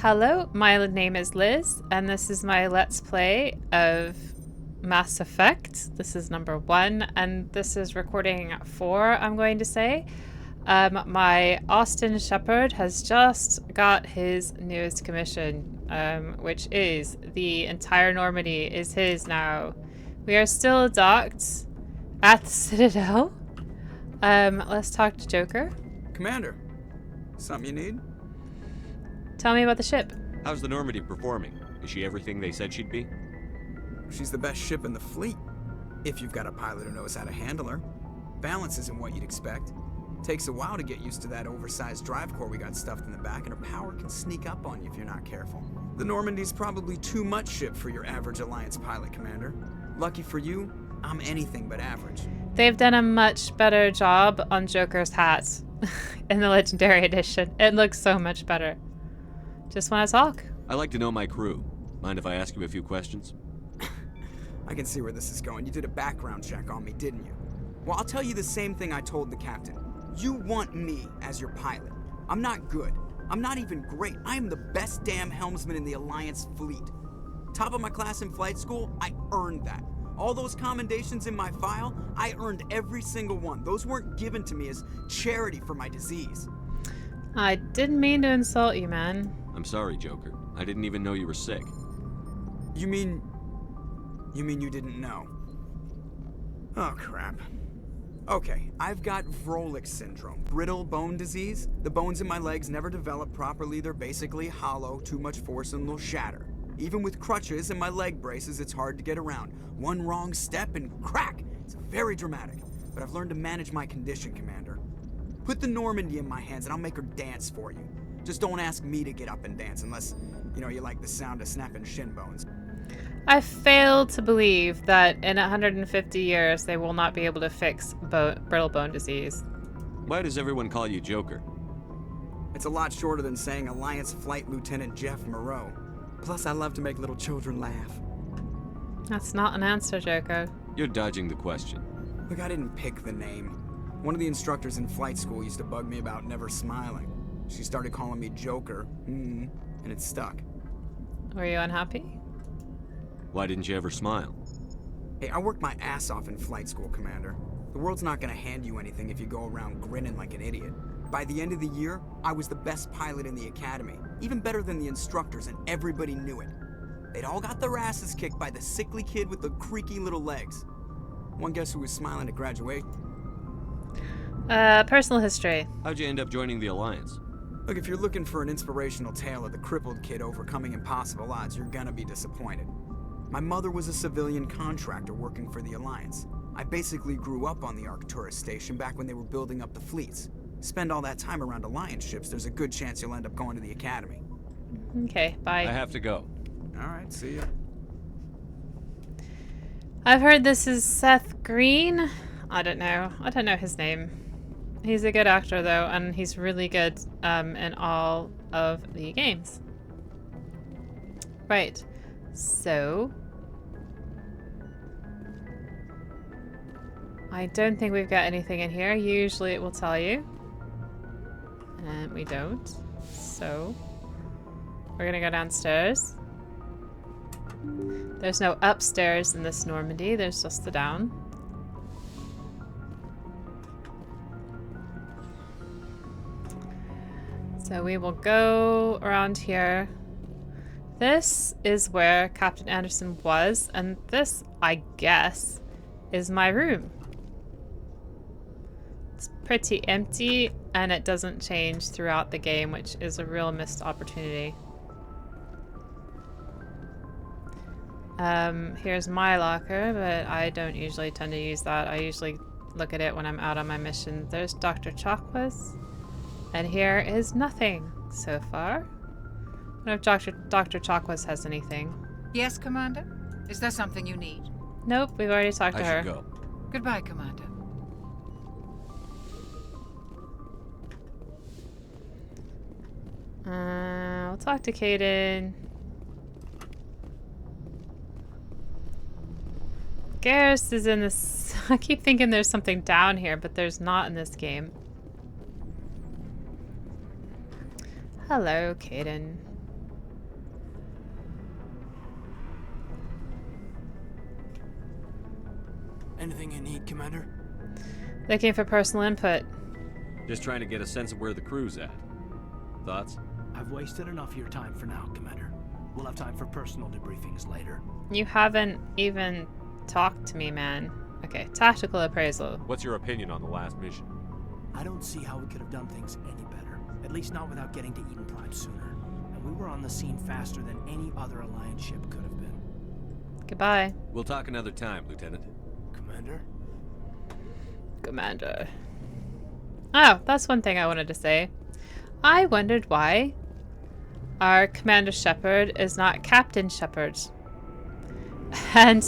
Hello, my name is Liz, and this is my Let's Play of Mass Effect. This is number 1, and this is recording 4, I'm going to say. My Austin Shepherd has just got his newest commission, which is the entire Normandy is his now. We are still docked at the Citadel. Let's talk to Joker. Commander, something you need? Tell me about the ship. How's the Normandy performing? Is she everything they said she'd be? She's the best ship in the fleet, if you've got a pilot who knows how to handle her. Balance isn't what you'd expect. Takes a while to get used to that oversized drive core we got stuffed in the back, and her power can sneak up on you if you're not careful. The Normandy's probably too much ship for your average Alliance pilot, Commander. Lucky for you, I'm anything but average. They've done a much better job on Joker's hat in the Legendary Edition. It looks so much better. Just want to talk. I like to know my crew. Mind if I ask you a few questions? I can see where this is going. You did a background check on me, didn't you? Well, I'll tell you the same thing I told the captain. You want me as your pilot. I'm not good. I'm not even great. I am the best damn helmsman in the Alliance fleet. Top of my class in flight school, I earned that. All those commendations in my file, I earned every single one. Those weren't given to me as charity for my disease. I didn't mean to insult you, man. I'm sorry, Joker. I didn't even know you were sick. You mean you didn't know? Oh, crap. Okay, I've got Vrolik syndrome, brittle bone disease. The bones in my legs never develop properly. They're basically hollow, too much force and they'll shatter. Even with crutches and my leg braces, it's hard to get around. One wrong step and crack! It's very dramatic. But I've learned to manage my condition, Commander. Put the Normandy in my hands and I'll make her dance for you. Just don't ask me to get up and dance unless, you like the sound of snapping shin bones. I fail to believe that in 150 years they will not be able to fix brittle bone disease. Why does everyone call you Joker? It's a lot shorter than saying Alliance Flight Lieutenant Jeff Moreau. Plus, I love to make little children laugh. That's not an answer, Joker. You're dodging the question. Look, I didn't pick the name. One of the instructors in flight school used to bug me about never smiling. She started calling me Joker, and it stuck. Were you unhappy? Why didn't you ever smile? Hey, I worked my ass off in flight school, Commander. The world's not gonna hand you anything if you go around grinning like an idiot. By the end of the year, I was the best pilot in the academy, even better than the instructors, and everybody knew it. They'd all got their asses kicked by the sickly kid with the creaky little legs. One guess who was smiling at graduation? Personal history. How'd you end up joining the Alliance? Look, if you're looking for an inspirational tale of the crippled kid overcoming impossible odds, you're gonna be disappointed. My mother was a civilian contractor working for the Alliance. I basically grew up on the Arcturus station back when they were building up the fleets. Spend all that time around Alliance ships, there's a good chance you'll end up going to the Academy. Okay, bye. I have to go. Alright, see ya. I've heard this is Seth Green. I don't know his name. He's a good actor though, and he's really good in all of the games. Right, so I don't think we've got anything in here. Usually it will tell you, and we don't. So we're gonna go downstairs. There's no upstairs in this Normandy. There's just the down. So we will go around here. This is where Captain Anderson was, and this, I guess, is my room. It's pretty empty, and it doesn't change throughout the game, which is a real missed opportunity. Here's my locker, but I don't usually tend to use that. I usually look at it when I'm out on my mission. There's Dr. Chakwas. And here is nothing so far. I don't know if Dr. Chakwas has anything. Yes, Commander? Is there something you need? Nope, we've already talked to her. I should go. Goodbye, Commander. We'll talk to Kaden. Garrus is in this. I keep thinking there's something down here, but there's not in this game. Hello, Kaden. Anything you need, Commander? Looking for personal input. Just trying to get a sense of where the crew's at. Thoughts? I've wasted enough of your time for now, Commander. We'll have time for personal debriefings later. You haven't even talked to me, man. Okay, tactical appraisal. What's your opinion on the last mission? I don't see how we could have done things any better. At least not without getting to Eden Prime sooner. And we were on the scene faster than any other Alliance ship could have been. Goodbye, We'll talk another time, Lieutenant. Commander? Commander. Oh, that's one thing I wanted to say. I wondered why our Commander Shepard is not Captain Shepard. And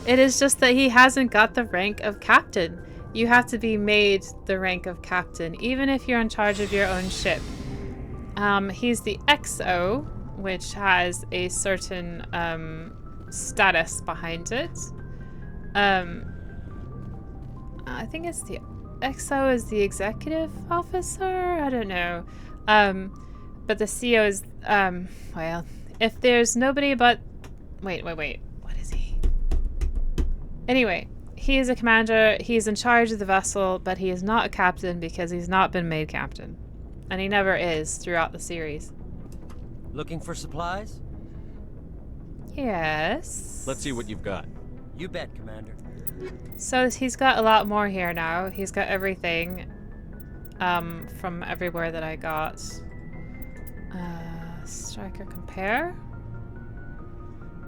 it is just that he hasn't got the rank of Captain. You have to be made the rank of Captain, even if you're in charge of your own ship. He's the XO, which has a certain status behind it. I think it's the XO is the executive officer? I don't know. But the CO is, well, if there's nobody but... Wait. What is he? Anyway, he is a commander. He's in charge of the vessel, but he is not a captain because he's not been made captain. And he never is throughout the series. Looking for supplies? Yes. Let's see what you've got. You bet, Commander. So he's got a lot more here now. He's got everything from everywhere that I got. Striker compare?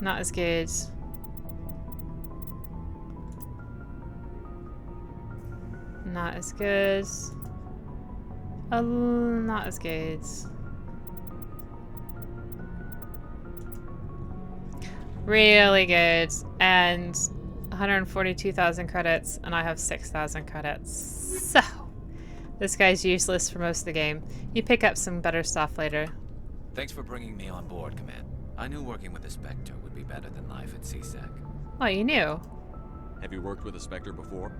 Not as good. Not as good. Not as good. Really good. And 142,000 credits, and I have 6,000 credits. So, this guy's useless for most of the game. You pick up some better stuff later. Thanks for bringing me on board, Command. I knew working with a Spectre would be better than life at CSEC. Oh, you knew? Have you worked with a Spectre before?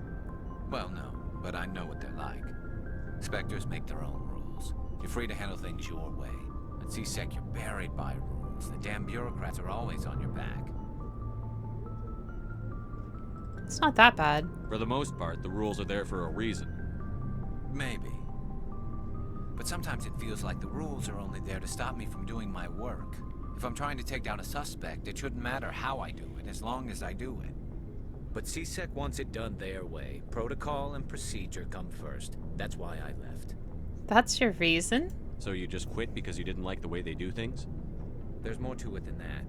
Well, no, but I know what they're like. Spectres make their own rules. You're free to handle things your way. At CSEC, you're buried by rules. The damn bureaucrats are always on your back. It's not that bad. For the most part, the rules are there for a reason. Maybe. But sometimes it feels like the rules are only there to stop me from doing my work. If I'm trying to take down a suspect, it shouldn't matter how I do it, as long as I do it. But CSEC wants it done their way. Protocol and procedure come first. That's why I left. That's your reason? So you just quit because you didn't like the way they do things? There's more to it than that.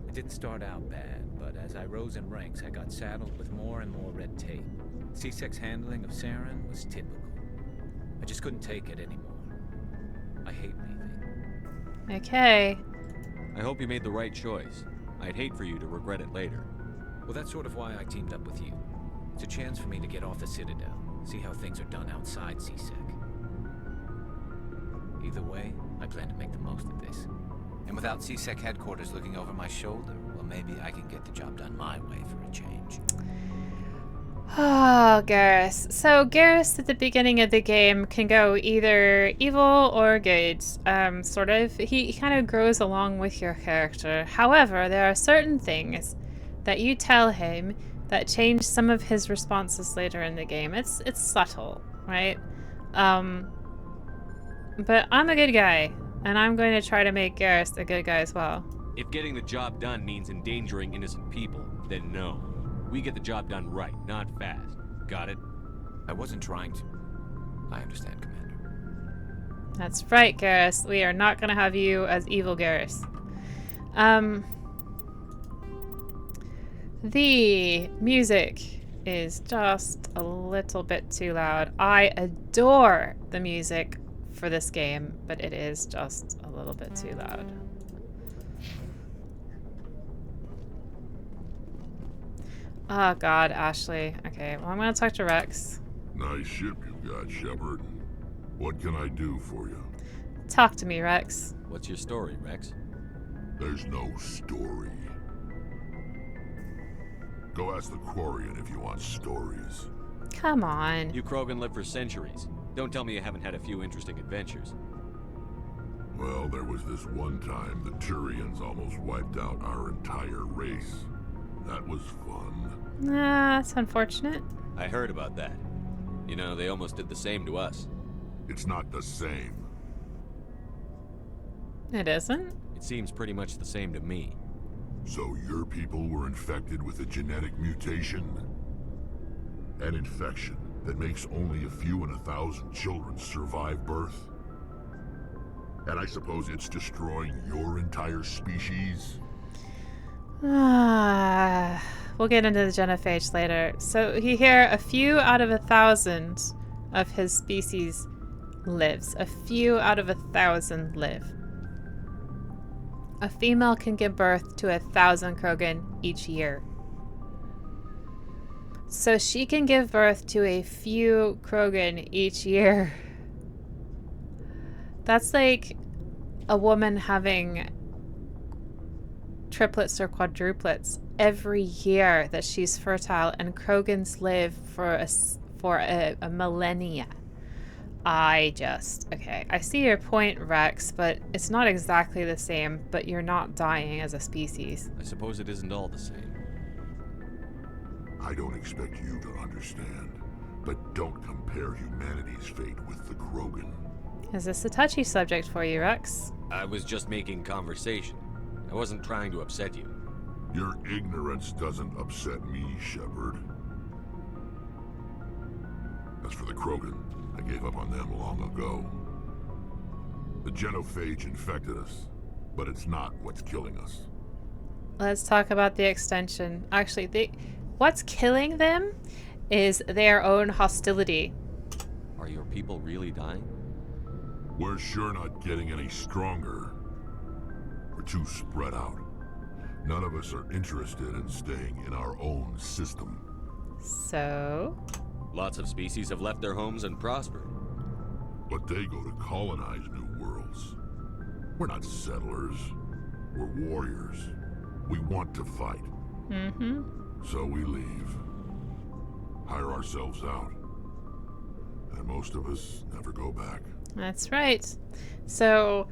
It didn't start out bad, but as I rose in ranks, I got saddled with more and more red tape. CSEC's handling of Saren was typical. I just couldn't take it anymore. I hate leaving. Okay. I hope you made the right choice. I'd hate for you to regret it later. Well, that's sort of why I teamed up with you. It's a chance for me to get off the Citadel, see how things are done outside CSEC. Either way, I plan to make the most of this. And without CSEC headquarters looking over my shoulder, well, maybe I can get the job done my way for a change. Oh, Garrus. So Garrus at the beginning of the game can go either evil or good, sort of. He kind of grows along with your character. However, there are certain things that you tell him that change some of his responses later in the game. It's subtle, right? But I'm a good guy, and I'm going to try to make Garrus a good guy as well. If getting the job done means endangering innocent people, then no. We get the job done right, not fast. Got it? I wasn't trying to. I understand, Commander. That's right, Garrus. We are not going to have you as evil Garrus. The music is just a little bit too loud. I adore the music for this game, but it is just a little bit too loud. Oh god, Ashley. Okay, well I'm gonna talk to Rex. Nice ship you've got, Shepard. What can I do for you? Talk to me, Rex. What's your story, Rex? There's no story. Go ask the Quarian if you want stories. Come on. You Krogan lived for centuries. Don't tell me you haven't had a few interesting adventures. Well, there was this one time the Turians almost wiped out our entire race. That was fun. Nah, that's unfortunate. I heard about that. You know, they almost did the same to us. It's not the same. It isn't? It seems pretty much the same to me. So your people were infected with a genetic mutation? An infection that makes only a few in 1,000 children survive birth? And I suppose it's destroying your entire species? We'll get into the genophage later. So here, a few out of 1,000 of his species lives. A few out of 1,000 live. A female can give birth to 1,000 Krogan each year. So she can give birth to a few Krogan each year. That's like a woman having triplets or quadruplets every year that she's fertile, and Krogans live for a millennia. Okay, I see your point, Rex, but it's not exactly the same, but you're not dying as a species. I suppose it isn't all the same. I don't expect you to understand, but don't compare humanity's fate with the Krogan. Is this a touchy subject for you, Rex? I was just making conversation. I wasn't trying to upset you. Your ignorance doesn't upset me, Shepard. As for the Krogan, I gave up on them long ago. The genophage infected us, but it's not what's killing us. Let's talk about the extension. Actually, what's killing them is their own hostility. Are your people really dying? We're sure not getting any stronger. We're too spread out. None of us are interested in staying in our own system. So? Lots of species have left their homes and prospered. But they go to colonize new worlds. We're not settlers. We're warriors. We want to fight. Mm-hmm. So we leave. Hire ourselves out. And most of us never go back. That's right. So,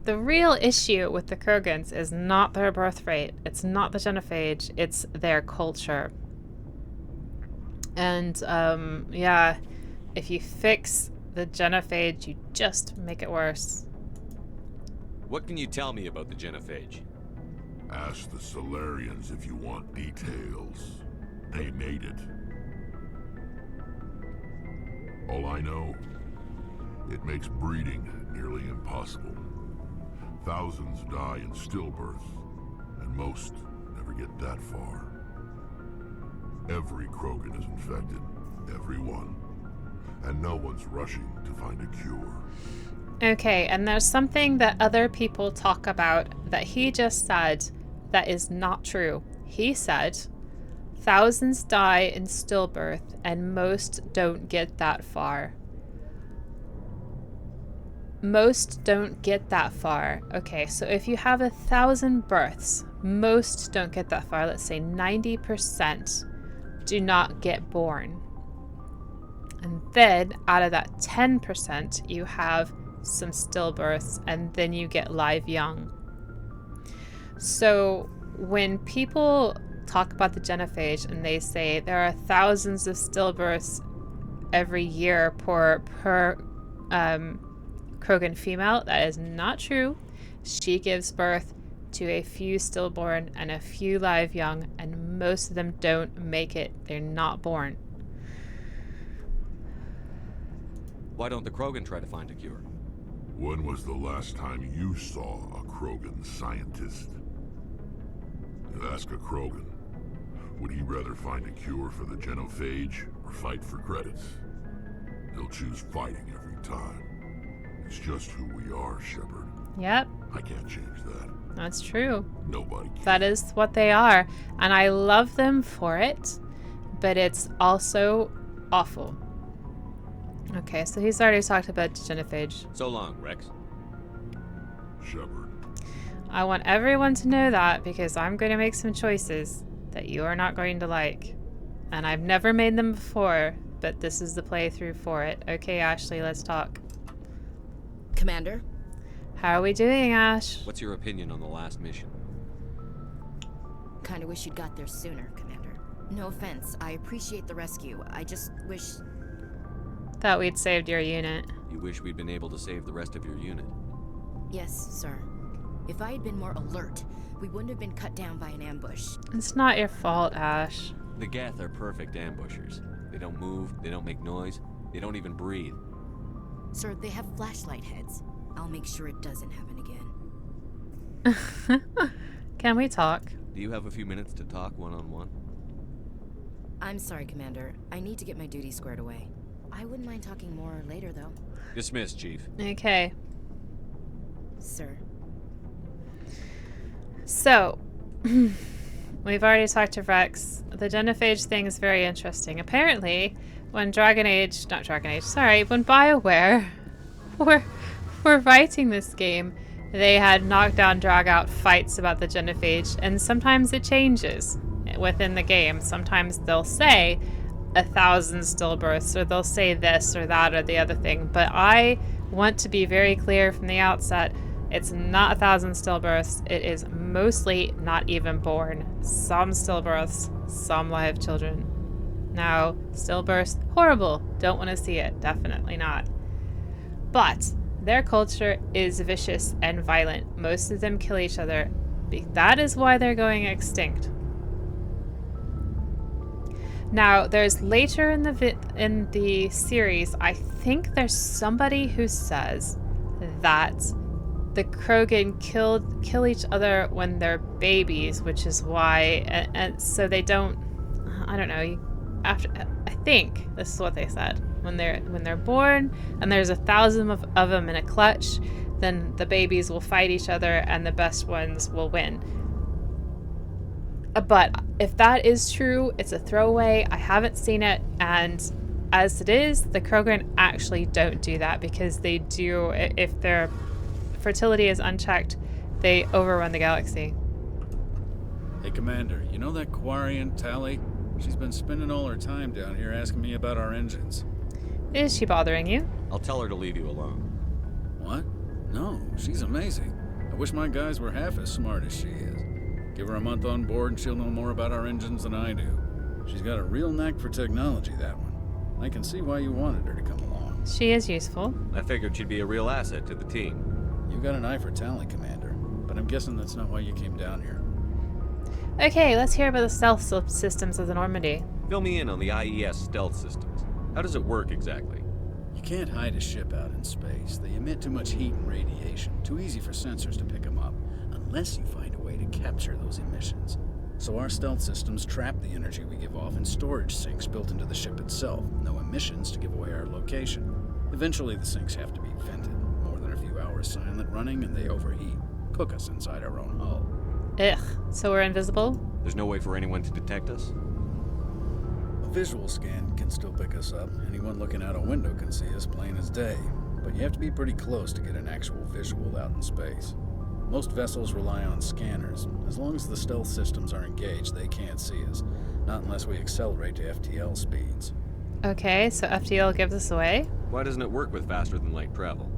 the real issue with the Krogans is not their birth rate. It's not the genophage. It's their culture. And, yeah, if you fix the genophage, you just make it worse. What can you tell me about the genophage? Ask the Solarians if you want details. They made it. All I know, it makes breeding nearly impossible. Thousands die in stillbirth, and most never get that far. Every Krogan is infected, every one. And no one's rushing to find a cure. Okay, and there's something that other people talk about that he just said that is not true. He said, thousands die in stillbirth, and most don't get that far. Most don't get that far. Okay, so if you have 1,000 births, most don't get that far. Let's say 90% do not get born. And then out of that 10%, you have some stillbirths, and then you get live young. So when people talk about the genophage and they say there are thousands of stillbirths every year per Krogan female, that is not true. She gives birth to a few stillborn and a few live young, and most of them don't make it. They're not born. Why don't the Krogan try to find a cure? When was the last time you saw a Krogan scientist? Ask a Krogan. Would he rather find a cure for the genophage or fight for credits? He'll choose fighting every time. It's just who we are, Shepard. Yep. I can't change that. That's true. Nobody can. That is what they are. And I love them for it, but it's also awful. Okay, so he's already talked about genophage. So long, Rex. Shepard. I want everyone to know that, because I'm going to make some choices that you are not going to like. And I've never made them before, but this is the playthrough for it. Okay, Ashley, let's talk. Commander? How are we doing, Ash? What's your opinion on the last mission? Kinda wish you'd got there sooner, Commander. No offense, I appreciate the rescue. I just wish... Thought we'd saved your unit. You wish we'd been able to save the rest of your unit. Yes, sir. If I had been more alert, we wouldn't have been cut down by an ambush. It's not your fault, Ash. The Geth are perfect ambushers. They don't move, they don't make noise, they don't even breathe. Sir, they have flashlight heads. I'll make sure it doesn't happen again. Can we talk? Do you have a few minutes to talk one-on-one? I'm sorry, Commander. I need to get my duties squared away. I wouldn't mind talking more later, though. Dismissed, Chief. Okay. Sir. So, we've already talked to Rex. The genophage thing is very interesting. Apparently, when when BioWare were writing this game, they had knockdown, drag-out fights about the genophage, and sometimes it changes within the game. Sometimes they'll say 1,000 stillbirths, or they'll say this or that or the other thing, but I want to be very clear from the outset, it's not 1,000 stillbirths. It is mostly not even born. Some stillbirths, some live children. Now, stillbirths, horrible. Don't want to see it. Definitely not. But their culture is vicious and violent. Most of them kill each other. That is why they're going extinct. Now, there's later in the series, I think there's somebody who says that the Krogan kill each other when they're babies, which is why, and so they don't. I don't know. I think this is what they said. When they're born, and there's 1,000 of them in a clutch, then the babies will fight each other, and the best ones will win. But if that is true, it's a throwaway. I haven't seen it, and as it is, the Krogan actually don't do that because they do. If their fertility is unchecked, they overrun the galaxy. Hey, Commander, you know that Quarian, Tally? She's been spending all her time down here asking me about our engines. Is she bothering you? I'll tell her to leave you alone. What? No, she's amazing. I wish my guys were half as smart as she is. Give her a month on board and she'll know more about our engines than I do. She's got a real knack for technology, that one. I can see why you wanted her to come along. She is useful. I figured she'd be a real asset to the team. You got an eye for talent, Commander, but I'm guessing that's not why you came down here. Okay, let's hear about the stealth systems of the Normandy. Fill me in on the IES stealth systems. How does it work exactly? You can't hide a ship out in space. They emit too much heat and radiation. Too easy for sensors to pick them up, unless you find a way to capture those emissions. So our stealth systems trap the energy we give off in storage sinks built into the ship itself. No emissions to give away our location. Eventually the sinks have to be vented. More than a few hours silent running and they overheat. Cook us inside our own hull. Ugh, so we're invisible? There's no way for anyone to detect us? A visual scan can still pick us up. Anyone looking out a window can see us plain as day. But you have to be pretty close to get an actual visual out in space. Most vessels rely on scanners. As long as the stealth systems are engaged, they can't see us. Not unless we accelerate to FTL speeds. Okay, so FTL gives us away? Why doesn't it work with faster than light travel?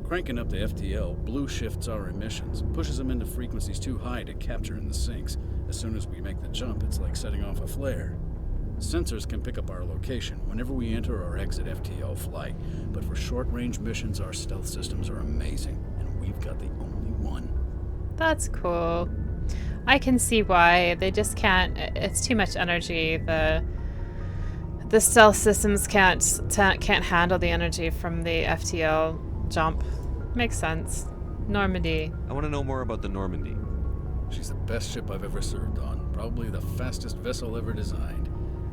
Cranking up the FTL blue shifts our emissions, pushes them into frequencies too high to capture in the sinks. As soon as we make the jump, it's like setting off a flare. Sensors can pick up our location whenever we enter or exit FTL flight, but for short-range missions, our stealth systems are amazing, and we've got the only one. That's cool. I can see why. They just can't. It's too much energy. The stealth systems can't handle the energy from the FTL jump. Makes sense. Normandy. I want to know more about the Normandy. She's the best ship I've ever served on. Probably the fastest vessel ever designed.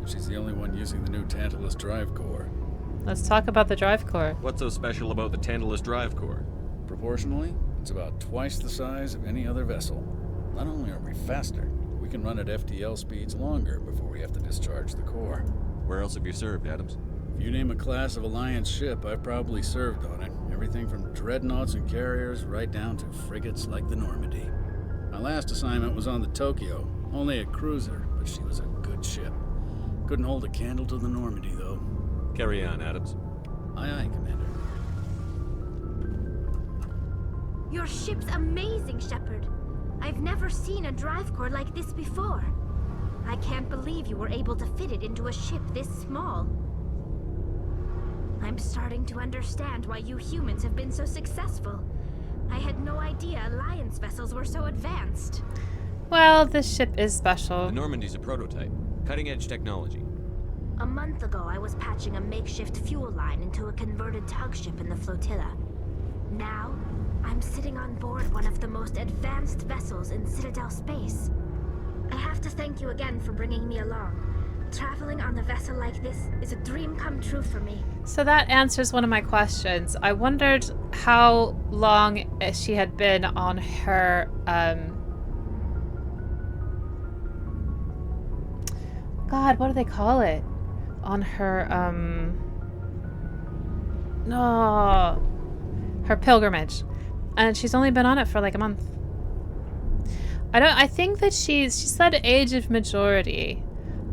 She's the only one using the new Tantalus drive core. Let's talk about the drive core. What's so special about the Tantalus drive core? Proportionally, it's about twice the size of any other vessel. Not only are we faster, we can run at FTL speeds longer before we have to discharge the core. Where else have you served, Adams? If you name a class of Alliance ship, I've probably served on it. Everything from dreadnoughts and carriers right down to frigates like the Normandy. My last assignment was on the Tokyo, only a cruiser, but she was a good ship. Couldn't hold a candle to the Normandy, though. Carry on, Adams. Aye, aye, Commander. Your ship's amazing, Shepard. I've never seen a drive core like this before. I can't believe you were able to fit it into a ship this small. I'm starting to understand why you humans have been so successful. I had no idea Alliance vessels were so advanced. Well, this ship is special. The Normandy's a prototype. Cutting-edge technology. A month ago, I was patching a makeshift fuel line into a converted tug ship in the flotilla. Now, I'm sitting on board one of the most advanced vessels in Citadel space. I have to thank you again for bringing me along. Traveling on a vessel like this is a dream come true for me. So that answers one of my questions. I wondered how long she had been on her, God, what do they call it? On her, no, her pilgrimage. And she's only been on it for like a month. I think that she said age of majority.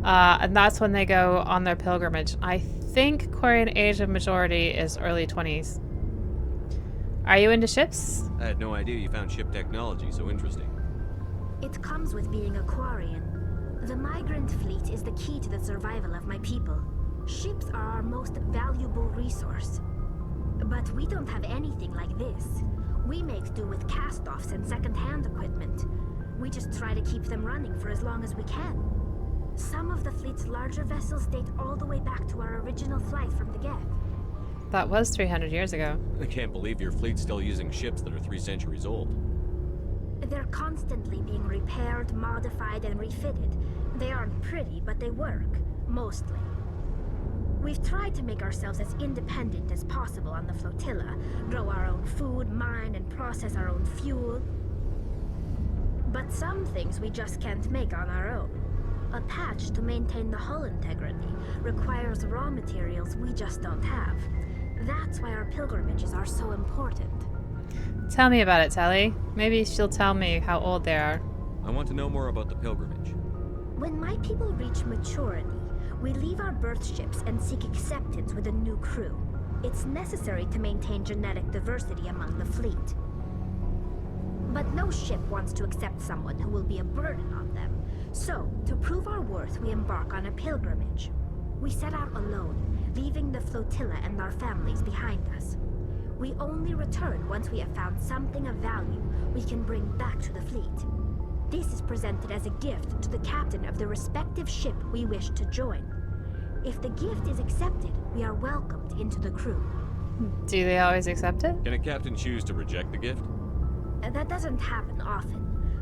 And that's when they go on their pilgrimage. I think Quarian age of majority is early 20s. Are you into ships? I had no idea you found ship technology so interesting. It comes with being a Quarian. The migrant fleet is the key to the survival of my people. Ships are our most valuable resource. But we don't have anything like this. We make do with cast-offs and second-hand equipment. We just try to keep them running for as long as we can. Some of the fleet's larger vessels date all the way back to our original flight from the Geth. That was 300 years ago. I can't believe your fleet's still using ships that are 3 centuries old. They're constantly being repaired, modified, and refitted. They aren't pretty, but they work. Mostly. We've tried to make ourselves as independent as possible on the flotilla, grow our own food, mine, and process our own fuel. But some things we just can't make on our own. A patch to maintain the hull integrity requires raw materials we just don't have. That's why our pilgrimages are so important. Tell me about it, Tally. Maybe she'll tell me how old they are. I want to know more about the pilgrimage. When my people reach maturity, we leave our birth ships and seek acceptance with a new crew. It's necessary to maintain genetic diversity among the fleet. But no ship wants to accept someone who will be a burden on them. So, to prove our worth, we embark on a pilgrimage. We set out alone, leaving the flotilla and our families behind us. We only return once we have found something of value we can bring back to the fleet. This is presented as a gift to the captain of the respective ship we wish to join. If the gift is accepted, we are welcomed into the crew. Do they always accept it? Can a captain choose to reject the gift? That doesn't happen often.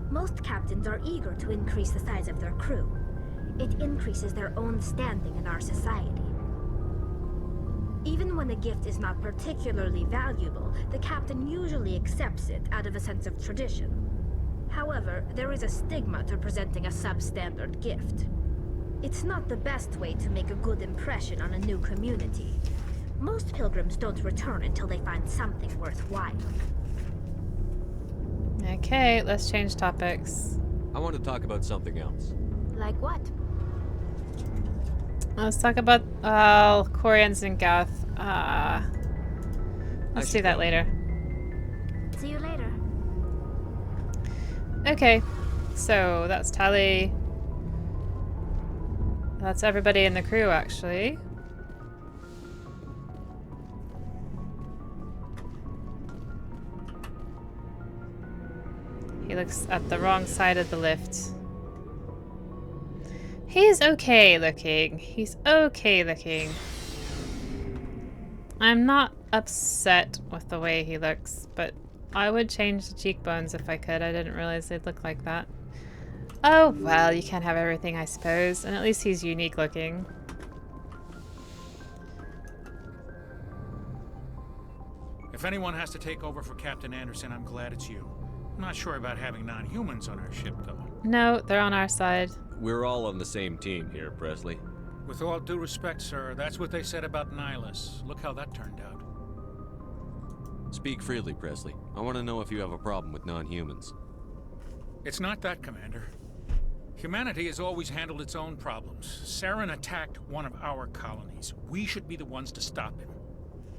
Most captains are eager to increase the size of their crew. It increases their own standing in our society. Even when a gift is not particularly valuable, the captain usually accepts it out of a sense of tradition. However, there is a stigma to presenting a substandard gift. It's not the best way to make a good impression on a new community. Most pilgrims don't return until they find something worthwhile. Okay, let's change topics. I want to talk about something else. Like what? Let's talk about Quarians and Geth. Let's do that later. See you later. Okay, so that's Tally. That's everybody in the crew, actually. He looks at the wrong side of the lift. He's okay looking. He's okay looking. I'm not upset with the way he looks, but I would change the cheekbones if I could. I didn't realize they'd look like that. Oh, well, you can't have everything, I suppose. And at least he's unique looking. If anyone has to take over for Captain Anderson, I'm glad it's you. I'm not sure about having non-humans on our ship, though. No, they're on our side. We're all on the same team here, Presley. With all due respect, sir, that's what they said about Nihilus. Look how that turned out. Speak freely, Presley. I want to know if you have a problem with non-humans. It's not that, Commander. Humanity has always handled its own problems. Saren attacked one of our colonies. We should be the ones to stop him.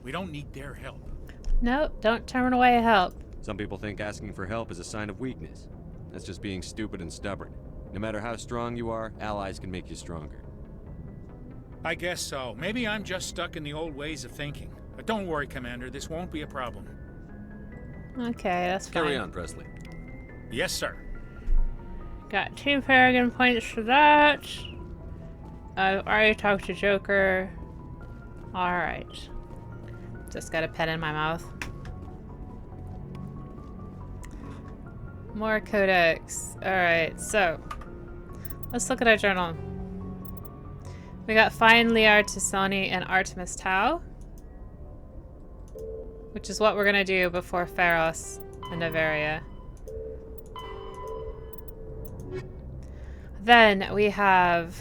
We don't need their help. No, don't turn away help. Some people think asking for help is a sign of weakness. That's just being stupid and stubborn. No matter how strong you are, allies can make you stronger. I guess so. Maybe I'm just stuck in the old ways of thinking. But don't worry, Commander. This won't be a problem. Okay, that's fine. Carry on, Presley. Yes, sir. Got 2 Paragon points for that. I've already talked to Joker. Alright. Just got a pen in my mouth. More codex. Alright, so let's look at our journal. We got Find Liar Tisoni and Artemis Tau, which is what we're gonna do before Pharos and Novaria. Then we have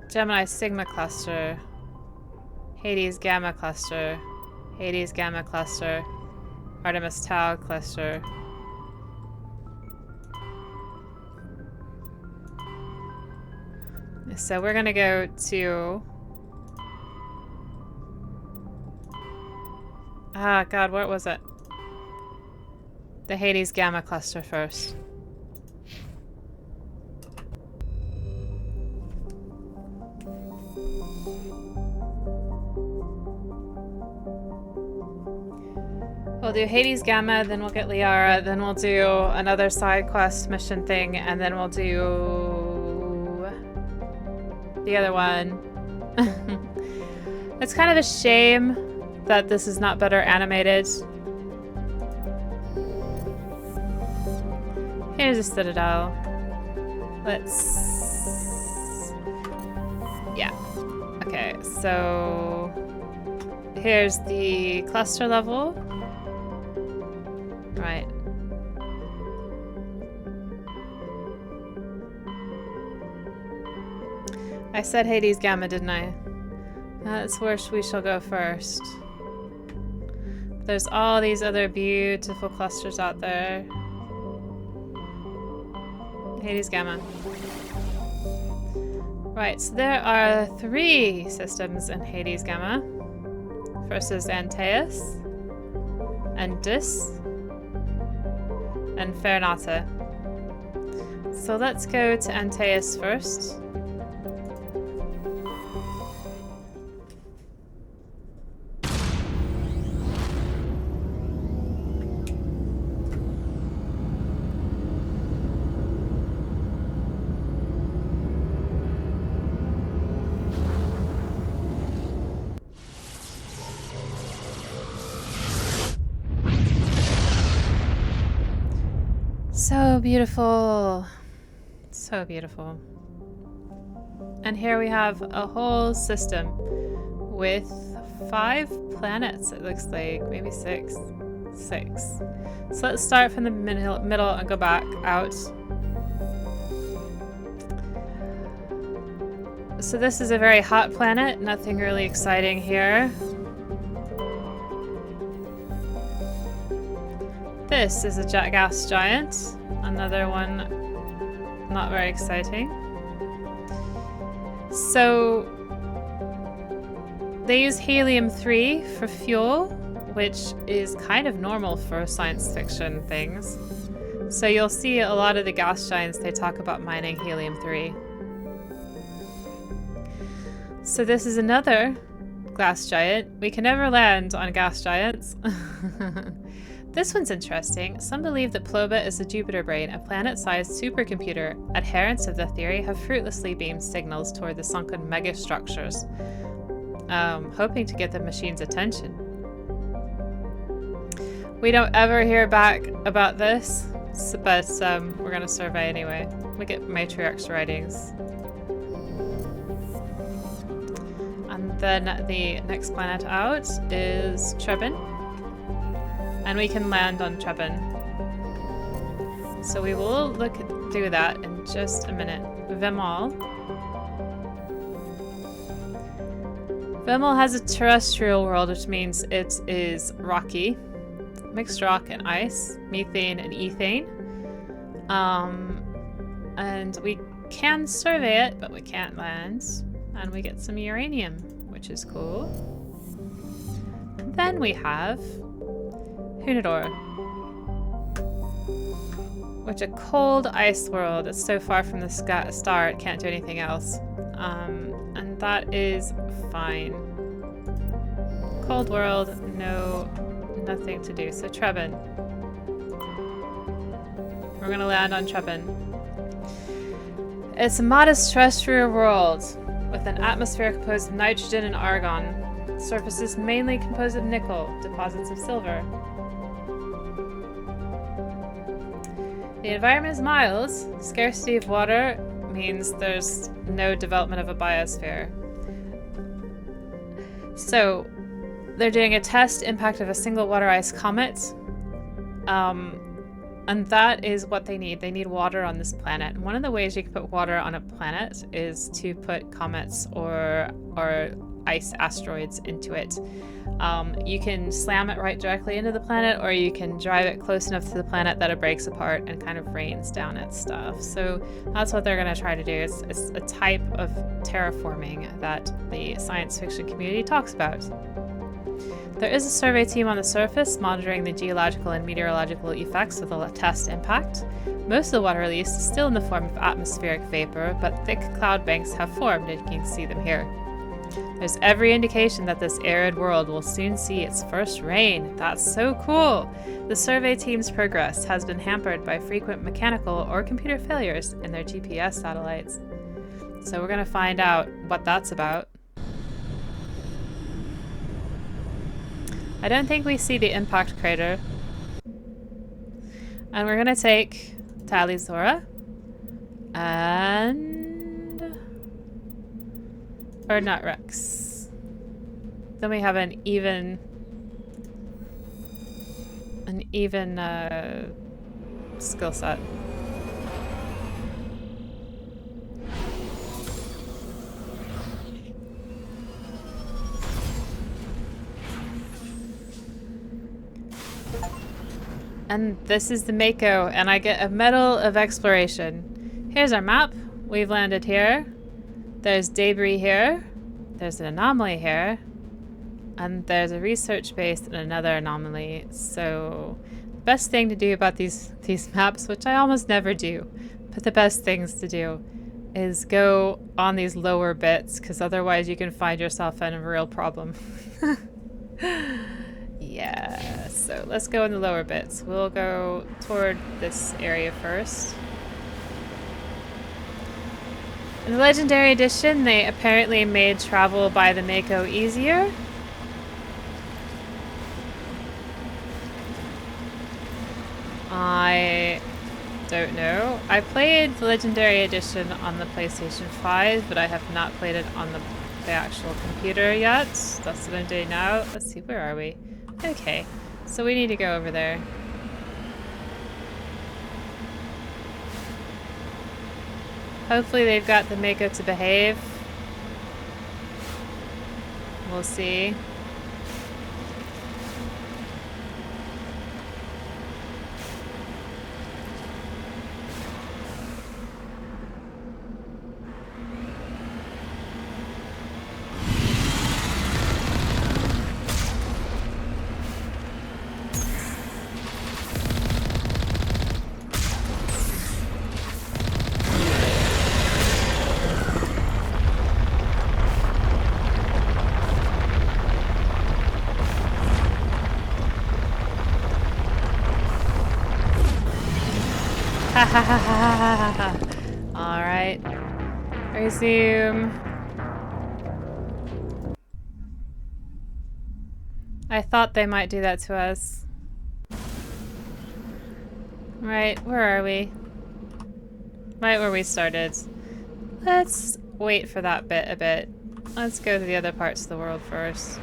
Gemini Sigma Cluster, Hades Gamma Cluster, Hades Gamma Cluster, Artemis Tau Cluster. So we're gonna go to... Ah, God, what was it? The Hades Gamma Cluster first. We'll do Hades Gamma, then we'll get Liara, then we'll do another side quest mission thing, and then we'll do the other one. It's kind of a shame that this is not better animated. Here's a citadel. Let's... Yeah. Okay, so... Here's the cluster level. Right. I said Hades Gamma, didn't I? That's where we shall go first. There's all these other beautiful clusters out there. Hades Gamma. Right, so there are 3 systems in Hades Gamma. First is Antaeus, Endus, and Fernata. So let's go to Antaeus first. So beautiful. So beautiful. And here we have a whole system with 5 planets, it looks like. Maybe 6. 6. So let's start from the middle and go back out. So this is a very hot planet. Nothing really exciting here. This is a gas giant. Another one not very exciting. So they use helium-3 for fuel, which is kind of normal for science fiction things. So you'll see a lot of the gas giants, they talk about mining helium-3. So this is another gas giant. We can never land on gas giants. This one's interesting. Some believe that Plobit is a Jupiter brain, a planet-sized supercomputer. Adherents of the theory have fruitlessly beamed signals toward the sunken megastructures, hoping to get the machine's attention. We don't ever hear back about this, but we're gonna survey anyway. We get Matriarch's writings. And then the next planet out is Trebin. And we can land on Trebin. So we will do that in just a minute. Vemol. Vemol has a terrestrial world, which means it is rocky. Mixed rock and ice, methane and ethane. And we can survey it, but we can't land. And we get some uranium, which is cool. then we have Hunador, which a cold ice world. It's so far from the star it can't do anything else. And that is fine. Cold world, nothing to do. So Trebin. We're gonna land on Trebin. It's a modest terrestrial world with an atmosphere composed of nitrogen and argon. Surface is mainly composed of nickel, deposits of silver. The environment is mild. Scarcity of water means there's no development of a biosphere. So, they're doing a test impact of a single water ice comet. And that is what they need. They need water on this planet. And one of the ways you can put water on a planet is to put comets or ice asteroids into it. You can slam it right directly into the planet, or you can drive it close enough to the planet that it breaks apart and kind of rains down its stuff. So that's what they're going to try to do. It's a type of terraforming that the science fiction community talks about. There is a survey team on the surface monitoring the geological and meteorological effects of the test impact. Most of the water released is still in the form of atmospheric vapor, but thick cloud banks have formed, and you can see them here. There's every indication that this arid world will soon see its first rain. That's so cool! The survey team's progress has been hampered by frequent mechanical or computer failures in their GPS satellites. So we're going to find out what that's about. I don't think we see the impact crater. And we're going to take Talizora and... or not Rex. Then we have an even skill set. And this is the Mako, and I get a Medal of Exploration. Here's our map. We've landed here. There's debris here. There's an anomaly here. And there's a research base and another anomaly. So the best thing to do about these maps, which I almost never do, but the best things to do is go on these lower bits, because otherwise you can find yourself in a real problem. Yeah, so let's go in the lower bits. We'll go toward this area first. In the Legendary Edition, they apparently made travel by the Mako easier. I don't know. I played the Legendary Edition on the PlayStation 5, but I have not played it on the actual computer yet. That's what I'm doing now. Let's see, where are we? Okay, so we need to go over there. Hopefully they've got the Mako to behave. We'll see. Alright. Resume. I thought they might do that to us. Right, where are we? Right where we started. Let's wait for that bit a bit. Let's go to the other parts of the world first.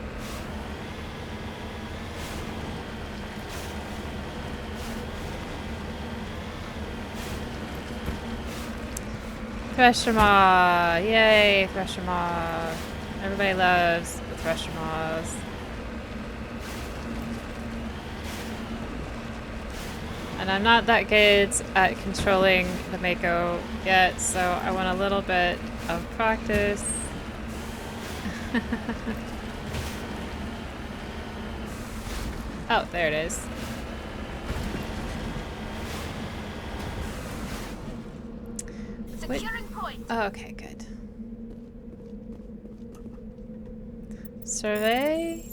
Thresher Maw! Yay, Thresher Maw! Everybody loves the Thresher Maws. And I'm not that good at controlling the Mako yet, so I want a little bit of practice. Oh, there it is. Securing point. Oh, okay, good. Survey?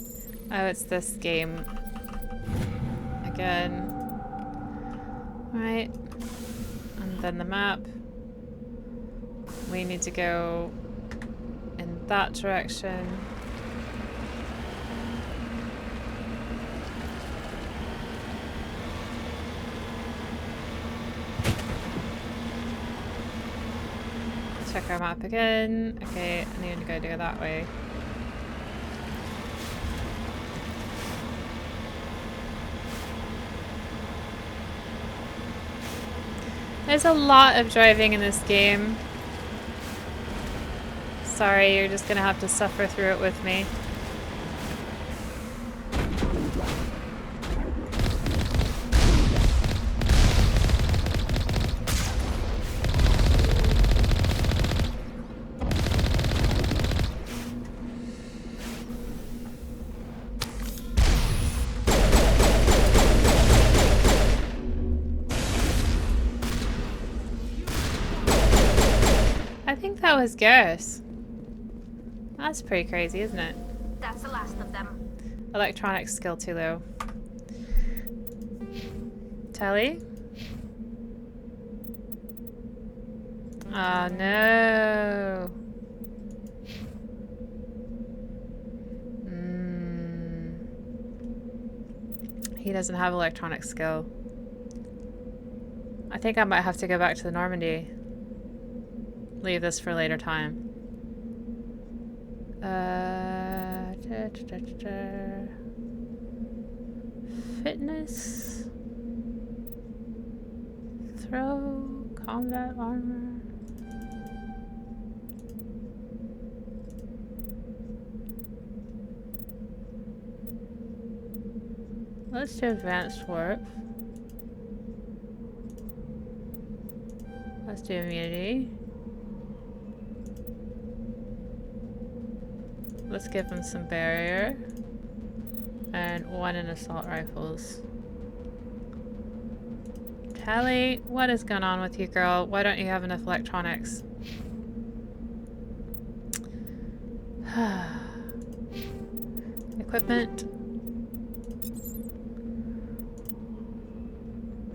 Oh, it's this game. Again. Right. And then the map. We need to go in that direction. Check our map again. Okay, I need to go that way. There's a lot of driving in this game. Sorry, you're just gonna have to suffer through it with me. I think that was Garrus. That's pretty crazy, isn't it? That's the last of them. Electronics skill too low. Telly? Oh no. He doesn't have electronic skill. I think I might have to go back to the Normandy. Leave this for later time. Fitness. Throw. Combat armor. Let's do advanced warp. Let's do immunity. Let's give him some barrier. And 1 in assault rifles. Tally, what is going on with you, girl? Why don't you have enough electronics? Equipment.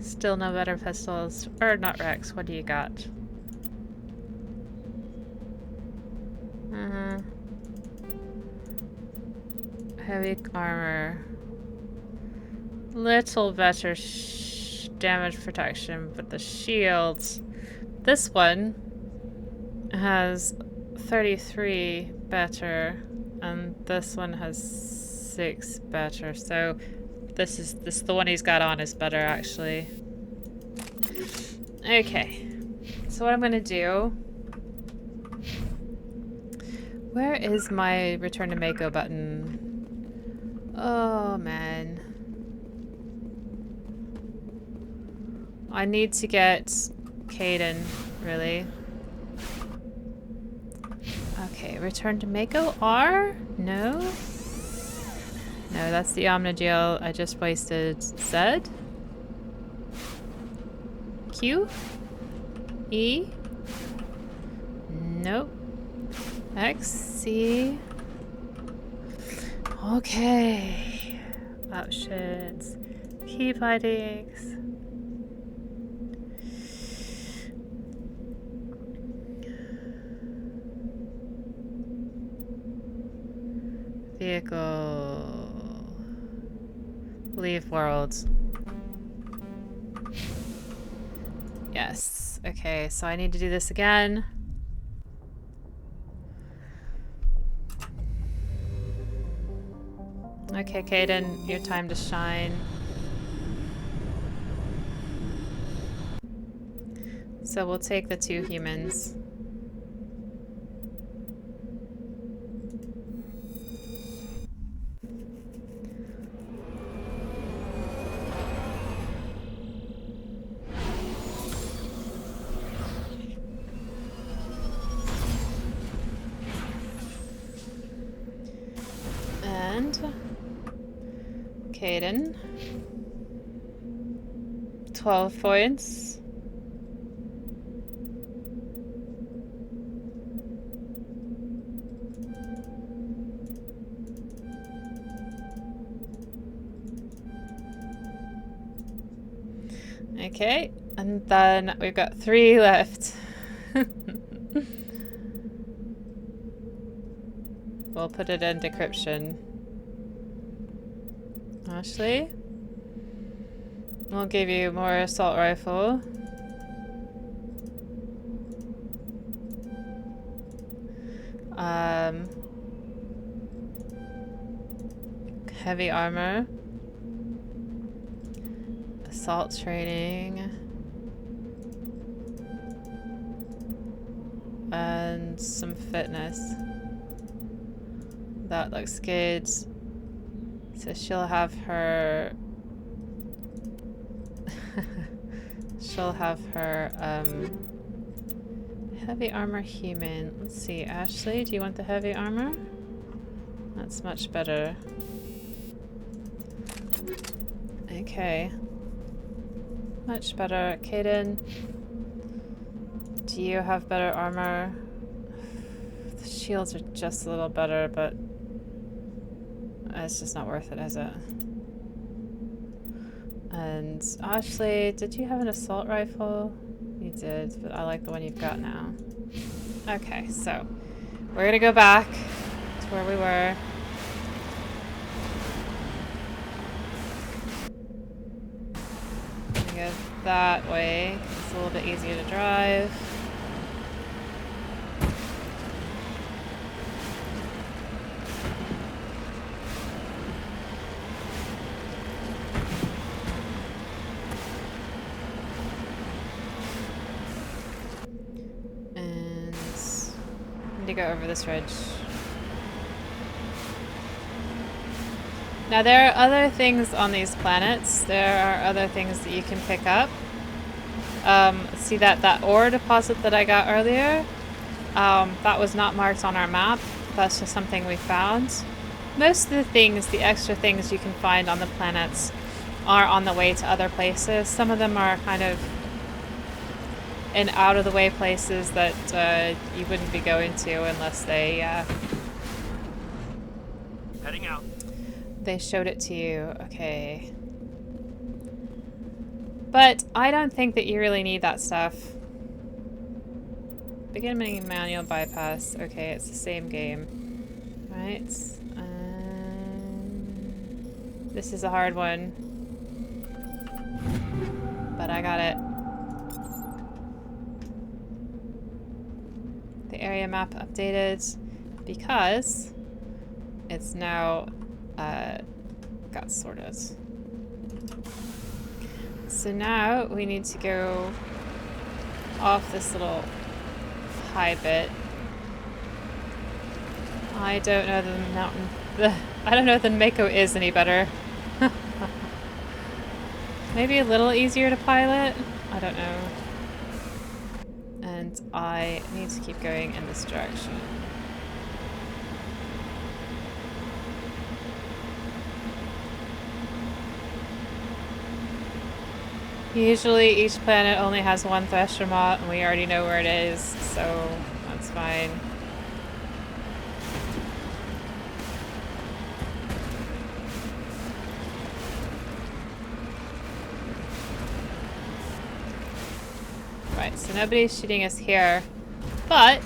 Still no better pistols. Or not Rex, what do you got? Heavy armor. Little better damage protection, but the shields. This one has 33 better, and this one has 6 better. So this the one he's got on is better actually. Okay. So what I'm gonna do. Where is my return to Mako button? Oh man. I need to get Caden, really. Okay, return to Mako. R? No? No, that's the Omnigel I just wasted. Z? Q? E? Nope. X? C? Okay. Options. Key findings. Vehicle. Leave world. Yes. Okay, so I need to do this again. Okay, Caden, your time to shine. So we'll take the 2 humans. Caden. 12 points. Okay, and then we've got 3 left. We'll put it in decryption. Ashley? We'll give you more assault rifle. Heavy armor. Assault training. And some fitness. That looks good. So she'll have her... she'll have her, heavy armor human. Let's see, Ashley, do you want the heavy armor? That's much better. Okay. Much better. Caden, do you have better armor? The shields are just a little better, but it's just not worth it, is it? And Ashley, did you have an assault rifle? You did, but I like the one you've got now. Okay, so we're gonna go back to where we were. Go that way. It's a little bit easier to drive. And I need to go over this ridge. Now there are other things on these planets. There are other things that you can pick up. See that ore deposit that I got earlier? That was not marked on our map. That's just something we found. Most of the things, the extra things you can find on the planets are on the way to other places. Some of them are kind of in out of the way places that you wouldn't be going to unless they Heading out. They showed it to you. Okay. But I don't think that you really need that stuff. Beginning manual bypass. Okay, it's the same game. Right. This is a hard one. But I got it. The area map updated because it's now got sorted. So now we need to go off this little high bit. I don't know the mountain. I don't know if the Mako is any better. Maybe a little easier to pilot? I don't know. And I need to keep going in this direction. Usually each planet only has one Thresher Moth and we already know where it is, so that's fine. Right, so nobody's shooting us here, but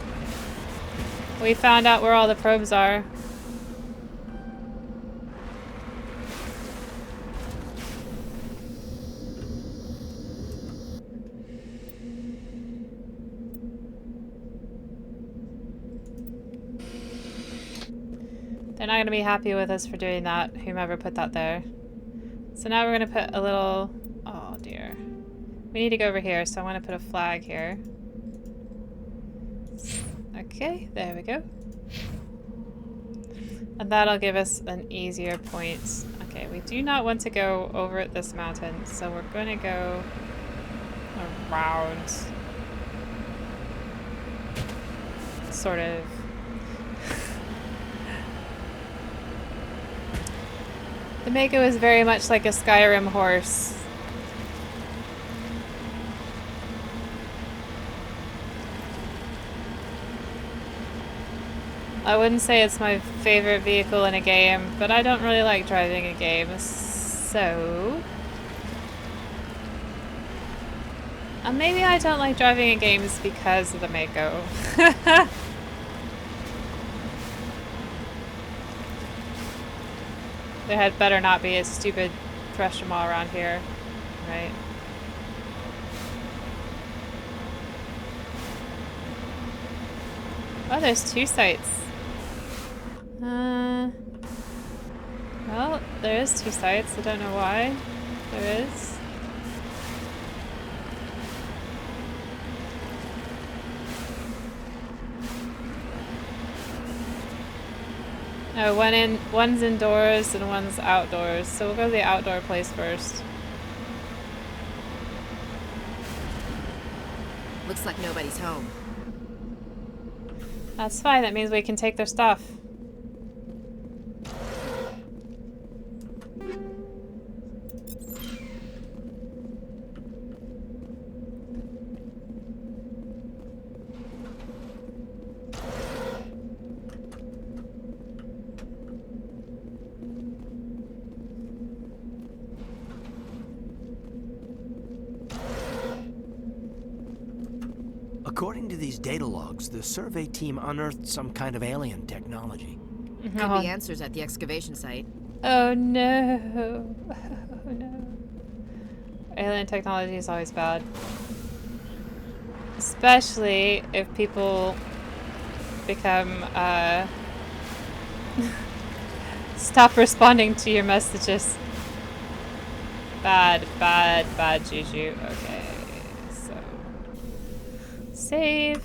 we found out where all the probes are. They're not going to be happy with us for doing that, whomever put that there. So now we're going to put a little... Oh dear. We need to go over here, so I want to put a flag here. Okay, there we go. And that'll give us an easier point. Okay, we do not want to go over this mountain, so we're going to go around. Sort of. The Mako is very much like a Skyrim horse. I wouldn't say it's my favorite vehicle in a game, but I don't really like driving a game, so... And maybe I don't like driving in games because of the Mako. There had better not be a stupid thresher maw around here, right? Oh, there's 2 sites. Well, there is 2 sites. I don't know why. There is. Oh, one's indoors and one's outdoors. So we'll go to the outdoor place first. Looks like nobody's home. That's fine. That means we can take their stuff. According to these data logs, the survey team unearthed some kind of alien technology. Could be answers at the excavation site. Oh no. Oh no. Alien technology is always bad. Especially if people become, stop responding to your messages. Bad, bad, bad juju. Okay, so... Save.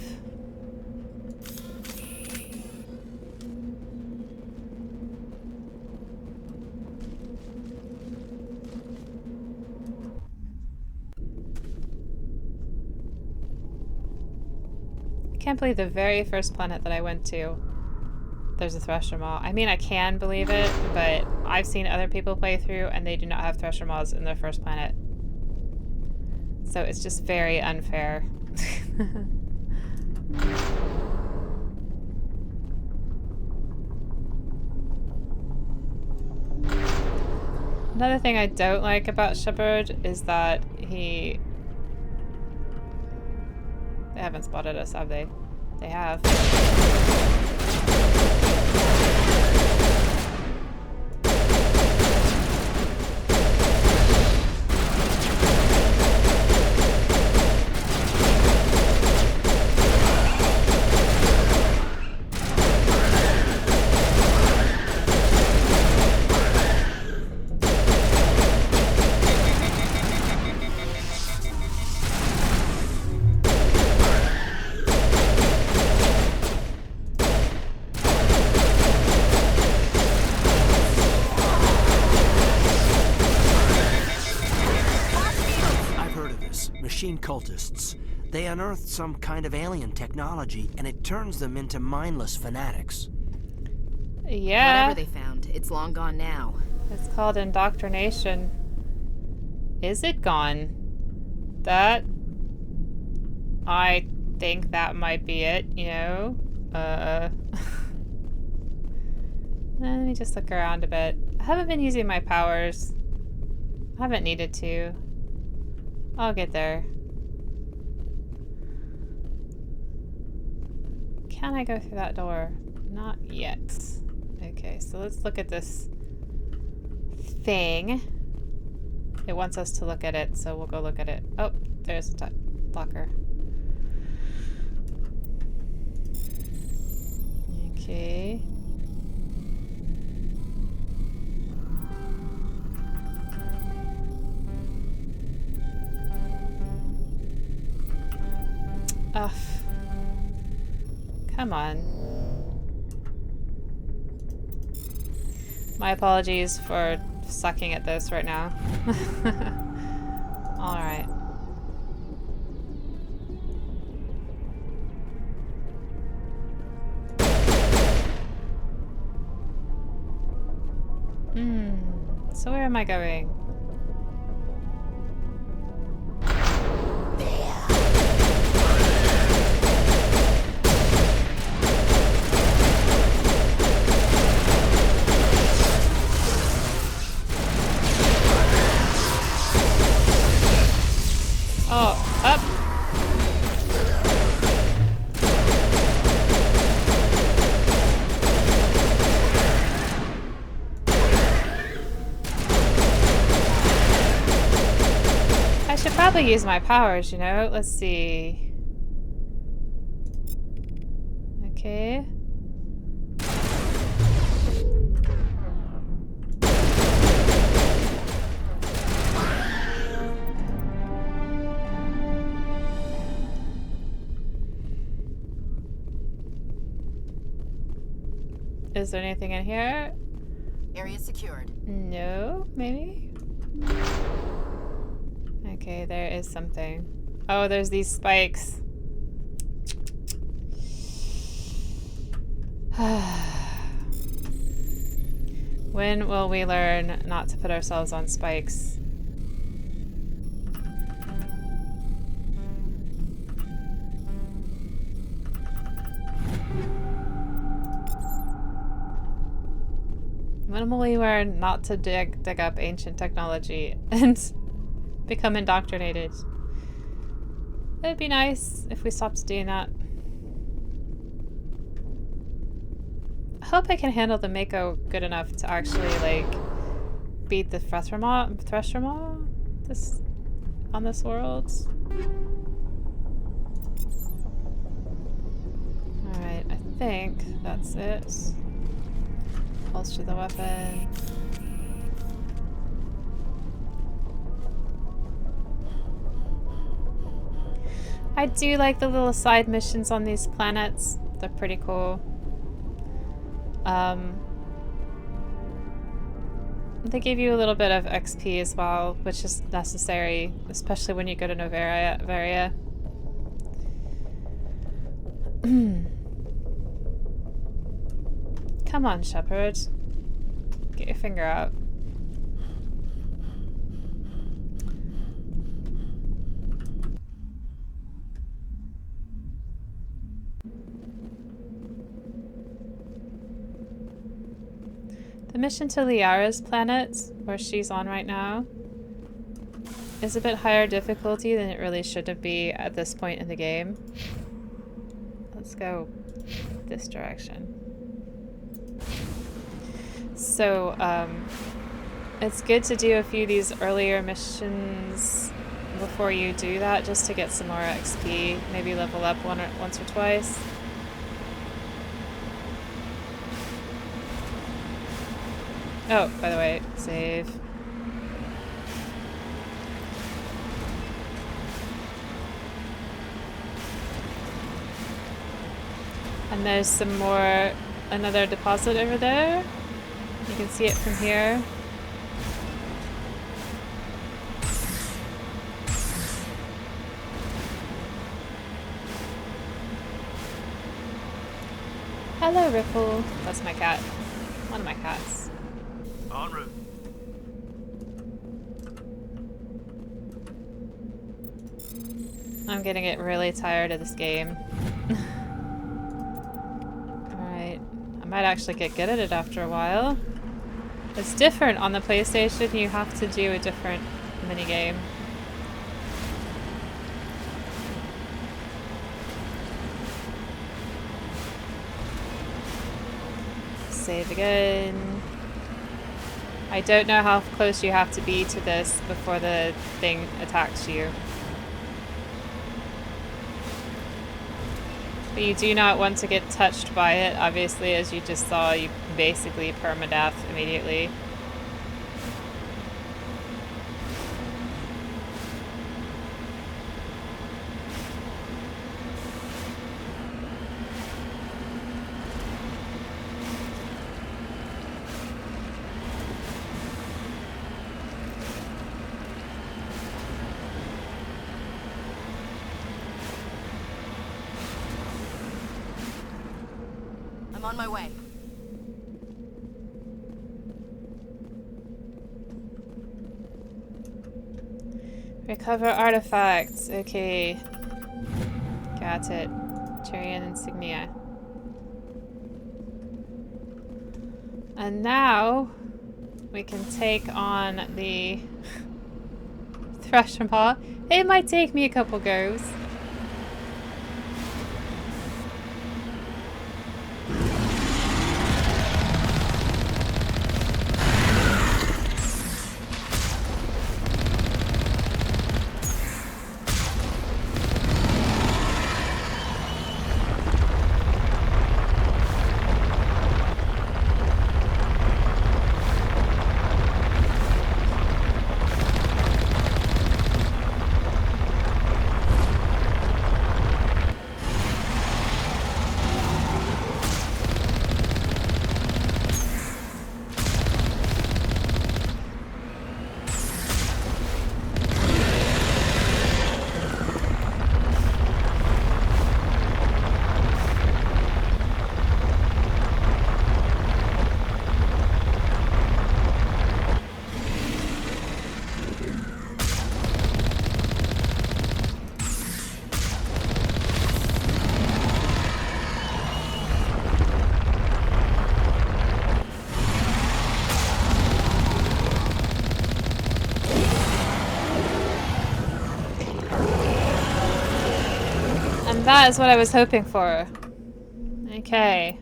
I can't believe the very first planet that I went to, there's a thresher maw. I mean, I can believe it, but I've seen other people play through and they do not have thresher maws in their first planet. So it's just very unfair. Another thing I don't like about Shepard is that they haven't spotted us, have they? They have. Cultists. They unearthed some kind of alien technology, and it turns them into mindless fanatics. Yeah. Whatever they found, it's long gone now. It's called indoctrination. Is it gone? That... I think that might be it, you know? Let me just look around a bit. I haven't been using my powers. I haven't needed to. I'll get there. Can I go through that door? Not yet. Okay, so let's look at this thing. It wants us to look at it, so we'll go look at it. Oh, there's a blocker. Okay. Ugh. Come on. My apologies for sucking at this right now. Alright. So where am I going? Oh, up. I should probably use my powers, you know? Let's see. Okay. Is there anything in here? Area secured. No, maybe? Okay, there is something. Oh, there's these spikes. When will we learn not to put ourselves on spikes? When will we learn not to dig up ancient technology and become indoctrinated? It'd be nice if we stopped doing that. I hope I can handle the Mako good enough to actually, like, beat the Threshermaw on this world. Alright, I think that's it. Holster the weapon. I do like the little side missions on these planets. They're pretty cool. They give you a little bit of XP as well, which is necessary, especially when you go to Novaria. Come on, Shepard. Get your finger out. The mission to Liara's planet, where she's on right now, is a bit higher difficulty than it really should be at this point in the game. Let's go this direction. So, it's good to do a few of these earlier missions before you do that, just to get some more XP, maybe level up once or twice. Oh, by the way, save. And there's some more, another deposit over there. You can see it from here. Hello, Ripple. That's my cat. One of my cats. En route. I'm gonna get really tired of this game. Alright. I might actually get good at it after a while. It's different on the PlayStation. You have to do a different minigame. Save again. I don't know how close you have to be to this before the thing attacks you. But you do not want to get touched by it. Obviously, as you just saw, you basically permadeath immediately. I'm on my way. Recover artifacts. Okay. Got it. Tyrian insignia. And now we can take on the Thresher Maw. It might take me a couple goes. That is what I was hoping for. Okay.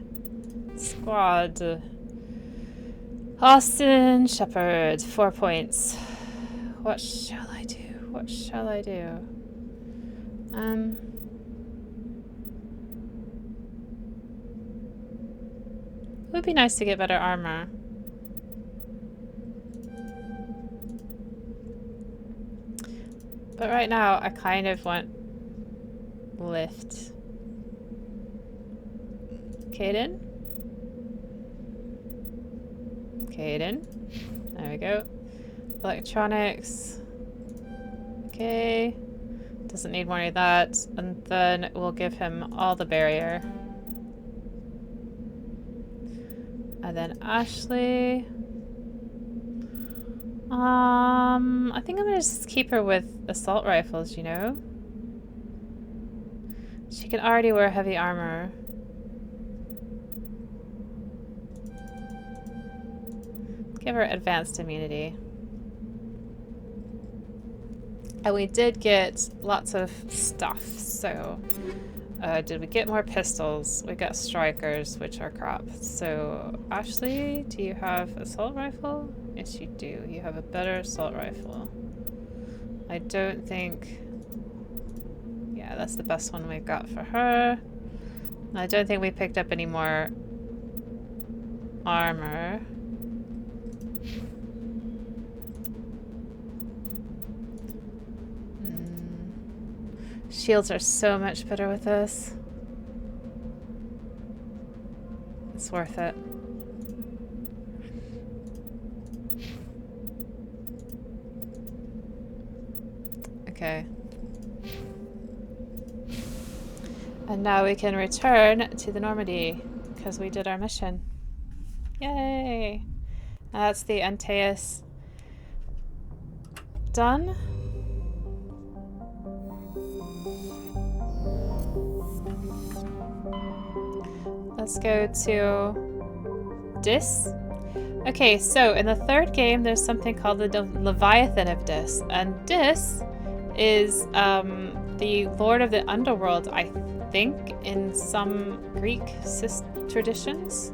Squad. Austin Shepherd, 4 points. What shall I do? What shall I do? It would be nice to get better armor. But right now, I kind of want lift. Caden? Caden. There we go. Electronics. Okay. Doesn't need more of that. And then we'll give him all the barrier. And then Ashley. I think I'm gonna just keep her with assault rifles, you know? She can already wear heavy armor. Give her advanced immunity. And we did get lots of stuff, so... did we get more pistols? We got strikers, which are crap. So, Ashley, do you have assault rifle? Yes, you do. You have a better assault rifle. I don't think... Yeah, that's the best one we've got for her. I don't think we picked up any more armor. Shields are so much better with this. It's worth it. Okay. And now we can return to the Normandy, because we did our mission. Yay! And that's the Antaeus done. Let's go to Dis. Okay, so in the third game, there's something called the Leviathan of Dis, and Dis is the Lord of the Underworld, I think, in some Greek traditions.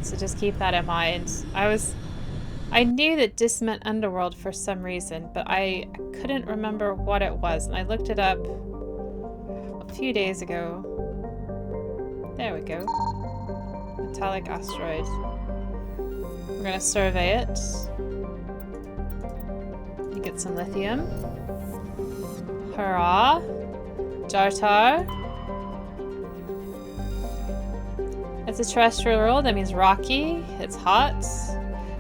So just keep that in mind. I knew that Dis meant underworld for some reason, but I couldn't remember what it was, and I looked it up a few days ago. There we go. Metallic asteroid. We're gonna survey it. You get some lithium. Hurrah! Jartar. It's a terrestrial world, that means rocky. It's hot.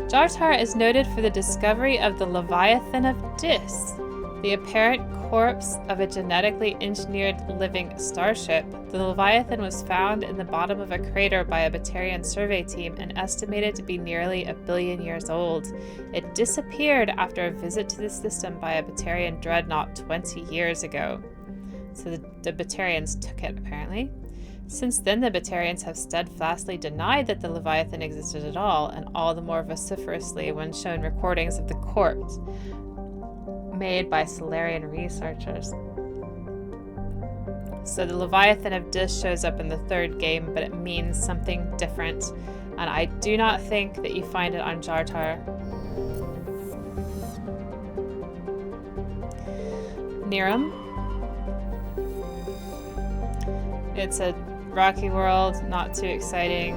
Jartar is noted for the discovery of the Leviathan of Dis, the apparent corpse of a genetically engineered living starship. The Leviathan was found in the bottom of a crater by a Batarian survey team and estimated to be nearly 1 billion years old. It disappeared after a visit to the system by a Batarian dreadnought 20 years ago. So the Batarians took it, apparently. Since then, the Batarians have steadfastly denied that the Leviathan existed at all, and all the more vociferously when shown recordings of the corpse made by Solarian researchers. So the Leviathan of Dis shows up in the 3rd game, but it means something different, and I do not think that you find it on Jartar. Niram. It's a rocky world, not too exciting.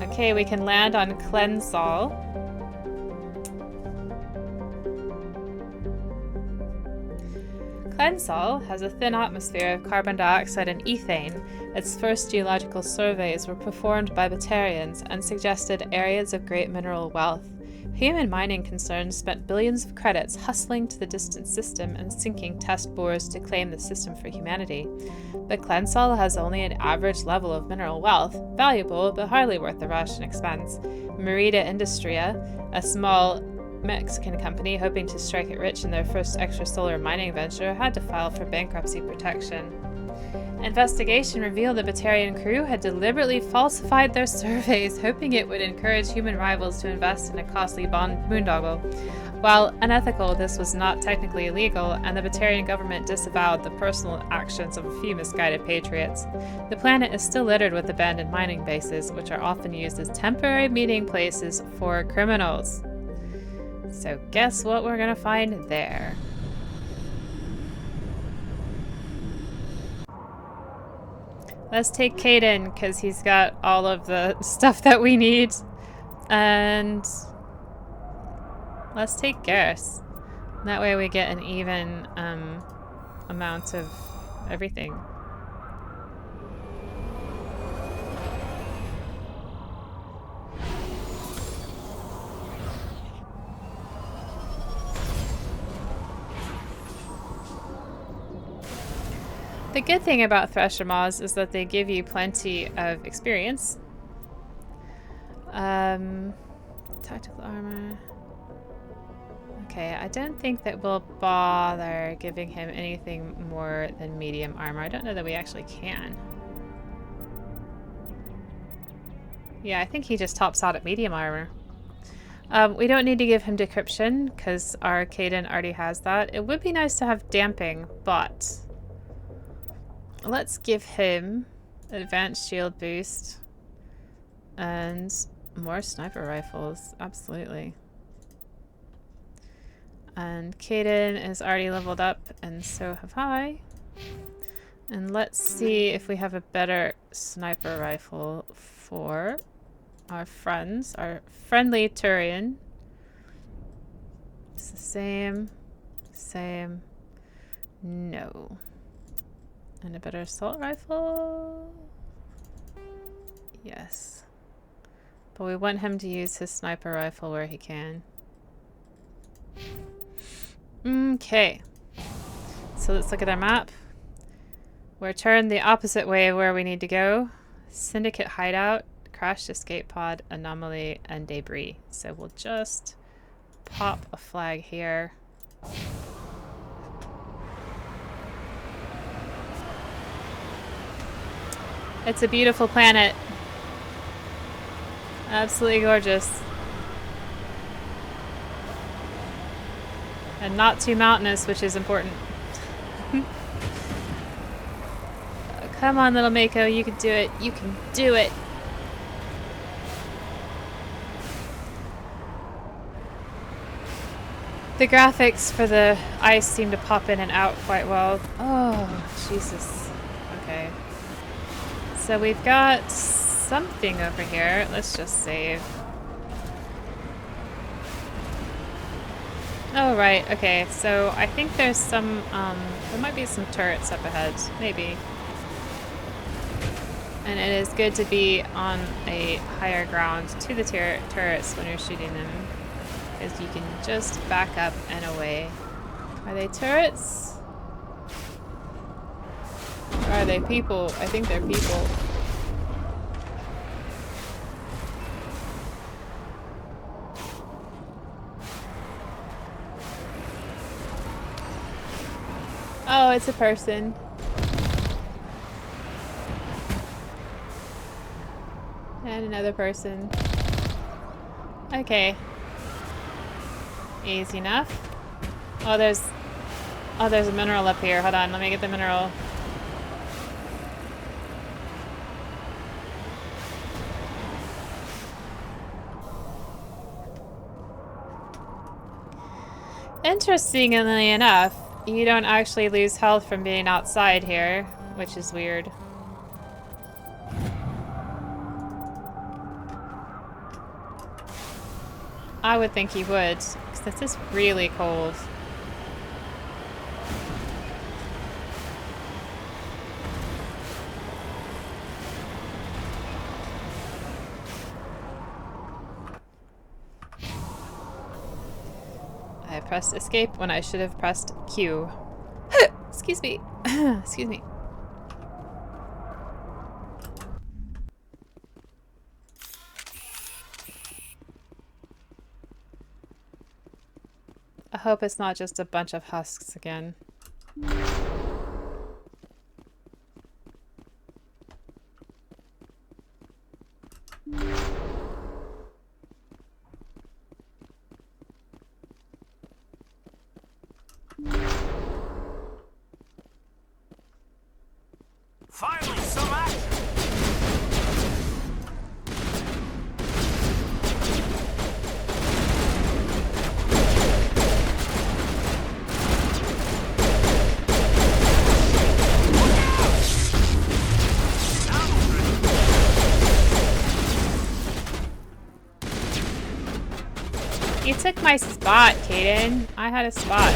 Okay, we can land on Klensal. Klensal has a thin atmosphere of carbon dioxide and ethane. Its first geological surveys were performed by Batarians and suggested areas of great mineral wealth. Human mining concerns spent billions of credits hustling to the distant system and sinking test bores to claim the system for humanity. But Klensal has only an average level of mineral wealth, valuable but hardly worth the rush and expense. Merida Industria, a small Mexican company hoping to strike it rich in their first extrasolar mining venture, had to file for bankruptcy protection. Investigation revealed the Batarian crew had deliberately falsified their surveys, hoping it would encourage human rivals to invest in a costly boondoggle. While unethical, this was not technically illegal, and the Batarian government disavowed the personal actions of a few misguided patriots. The planet is still littered with abandoned mining bases, which are often used as temporary meeting places for criminals. So guess what we're gonna find there? Let's take Caden, because he's got all of the stuff that we need. And let's take Garrus. That way we get an even amount of everything. The good thing about Thresher Maws is that they give you plenty of experience. Tactical armor. Okay, I don't think that we'll bother giving him anything more than medium armor. I don't know that we actually can. Yeah, I think he just tops out at medium armor. We don't need to give him decryption because our Caden already has that. It would be nice to have damping, but let's give him advanced shield boost and more sniper rifles. Absolutely. And Caden is already leveled up, and so have I. And let's see if we have a better sniper rifle for our friends, our friendly Turian. It's the same, no. And a better assault rifle? Yes. But we want him to use his sniper rifle where he can. Okay. So let's look at our map. We're turned the opposite way of where we need to go. Syndicate hideout, crashed escape pod, anomaly, and debris. So we'll just pop a flag here. It's a beautiful planet. Absolutely gorgeous. And not too mountainous, which is important. Come on, little Mako, you can do it. You can do it. The graphics for the ice seem to pop in and out quite well. Oh, Jesus. Okay. So we've got something over here. Let's just save. Oh, right. Okay, so I think there's some, there might be some turrets up ahead. Maybe. And it is good to be on a higher ground to the turrets when you're shooting them. Because you can just back up and away. Are they turrets? Or are they people? I think they're people. Oh, it's a person. And another person. Okay. Easy enough. Oh, there's a mineral up here. Hold on, let me get the mineral. Interestingly enough, you don't actually lose health from being outside here, which is weird. I would think you would, because this is really cold. I pressed escape when I should have pressed Q. Excuse me. Excuse me. I hope it's not just a bunch of husks again. Finally, some action! You took my spot, Kaden. I had a spot.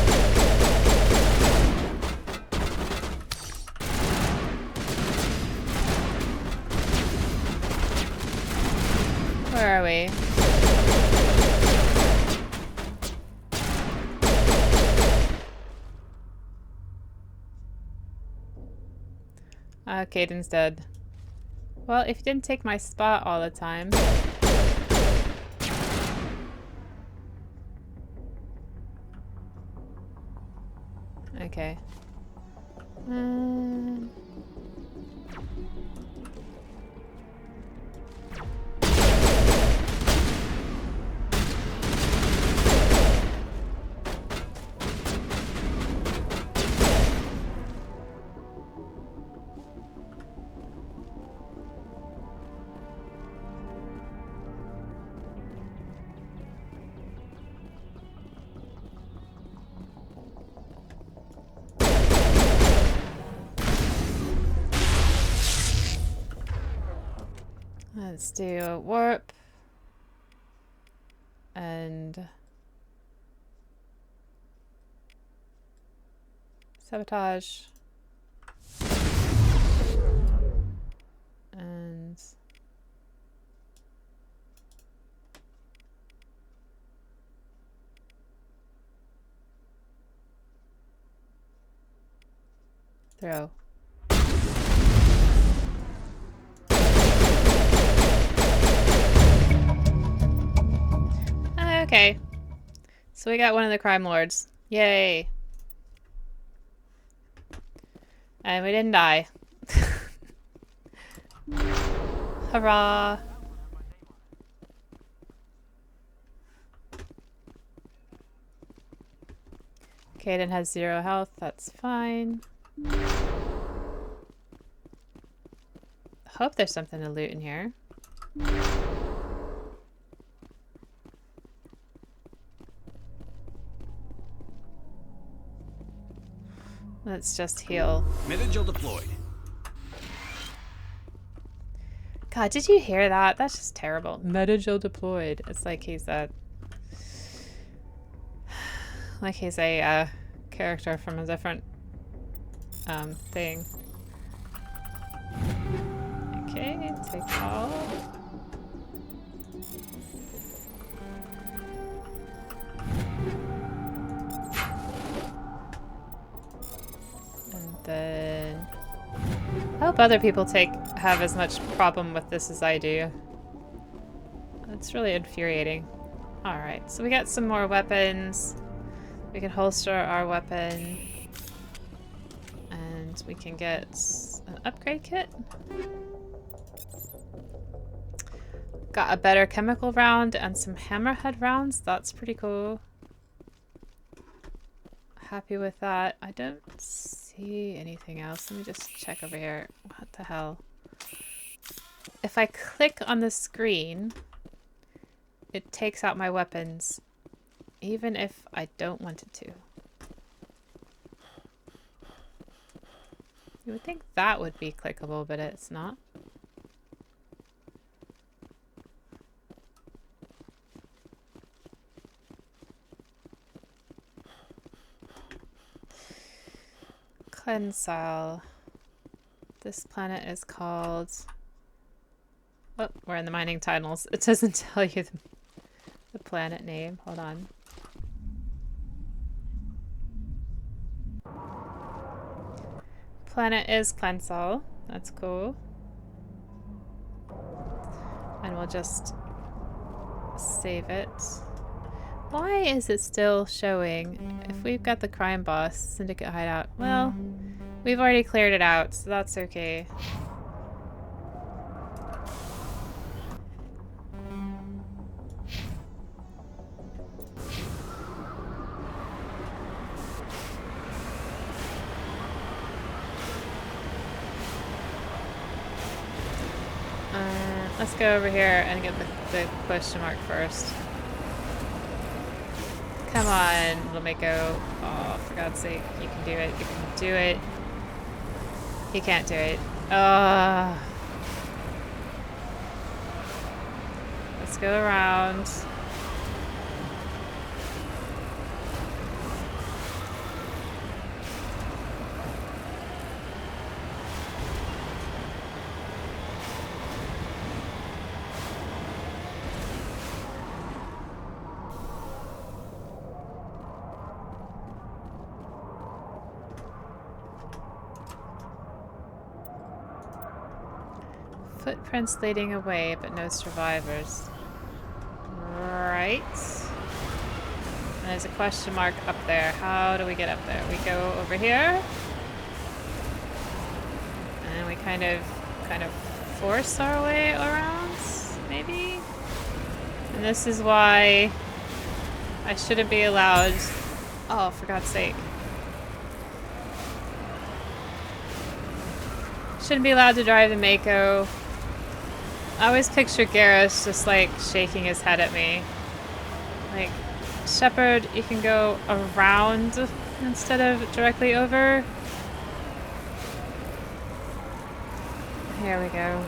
Where are we? Kaden's dead. Well, if you didn't take my spot all the time. Okay. Let's do a warp and sabotage and throw. Okay, so we got one of the crime lords. Yay. And we didn't die. Hurrah. Kaden has 0 health, that's fine. Hope there's something to loot in here. Let's just heal. Metagel deployed. God, did you hear that? That's just terrible. Metagel deployed. It's like he's a character from a different thing. Okay, take all. hope other people have as much problem with this as I do. It's really infuriating. Alright, so we got some more weapons. We can holster our weapon. And we can get an upgrade kit. Got a better chemical round and some hammerhead rounds. That's pretty cool. Happy with that. I don't see anything else. Let me just check over here. What the hell? If I click on the screen, it takes out my weapons, even if I don't want it to. You would think that would be clickable, but it's not. Cleansile. This planet is called... Oh, we're in the mining tunnels. It doesn't tell you the planet name. Hold on. Planet is Cleansile. That's cool. And we'll just save it. Why is it still showing? If we've got the crime boss, syndicate hideout. Well, we've already cleared it out, so that's okay. Let's go over here and get the question mark first. Come on, little Mako. Oh, for God's sake. You can do it. You can do it. He can't do it. Let's go around. Footprints leading away, but no survivors. Right. And there's a question mark up there. How do we get up there? We go over here. And we kind of force our way around, maybe? And this is why I shouldn't be allowed... Oh, for God's sake. Shouldn't be allowed to drive the Mako. I always picture Garrus just like shaking his head at me. Like, Shepard, you can go around instead of directly over. Here we go.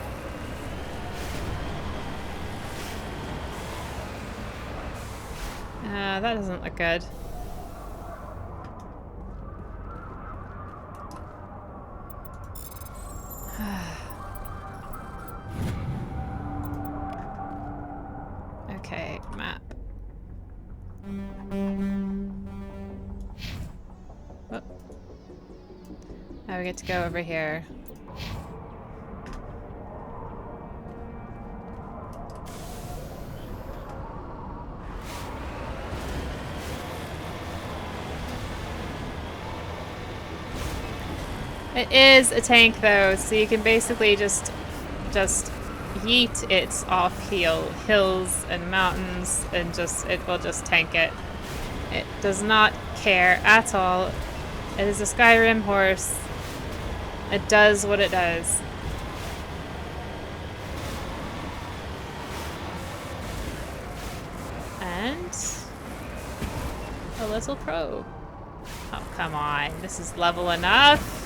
That doesn't look good. Okay, map. Oh. Now we get to go over here. It is a tank though, so you can basically just yeet it off hills and mountains and it will just tank it. It does not care at all. It is a Skyrim horse. It does what it does. And a little probe. Oh, come on. This is level enough.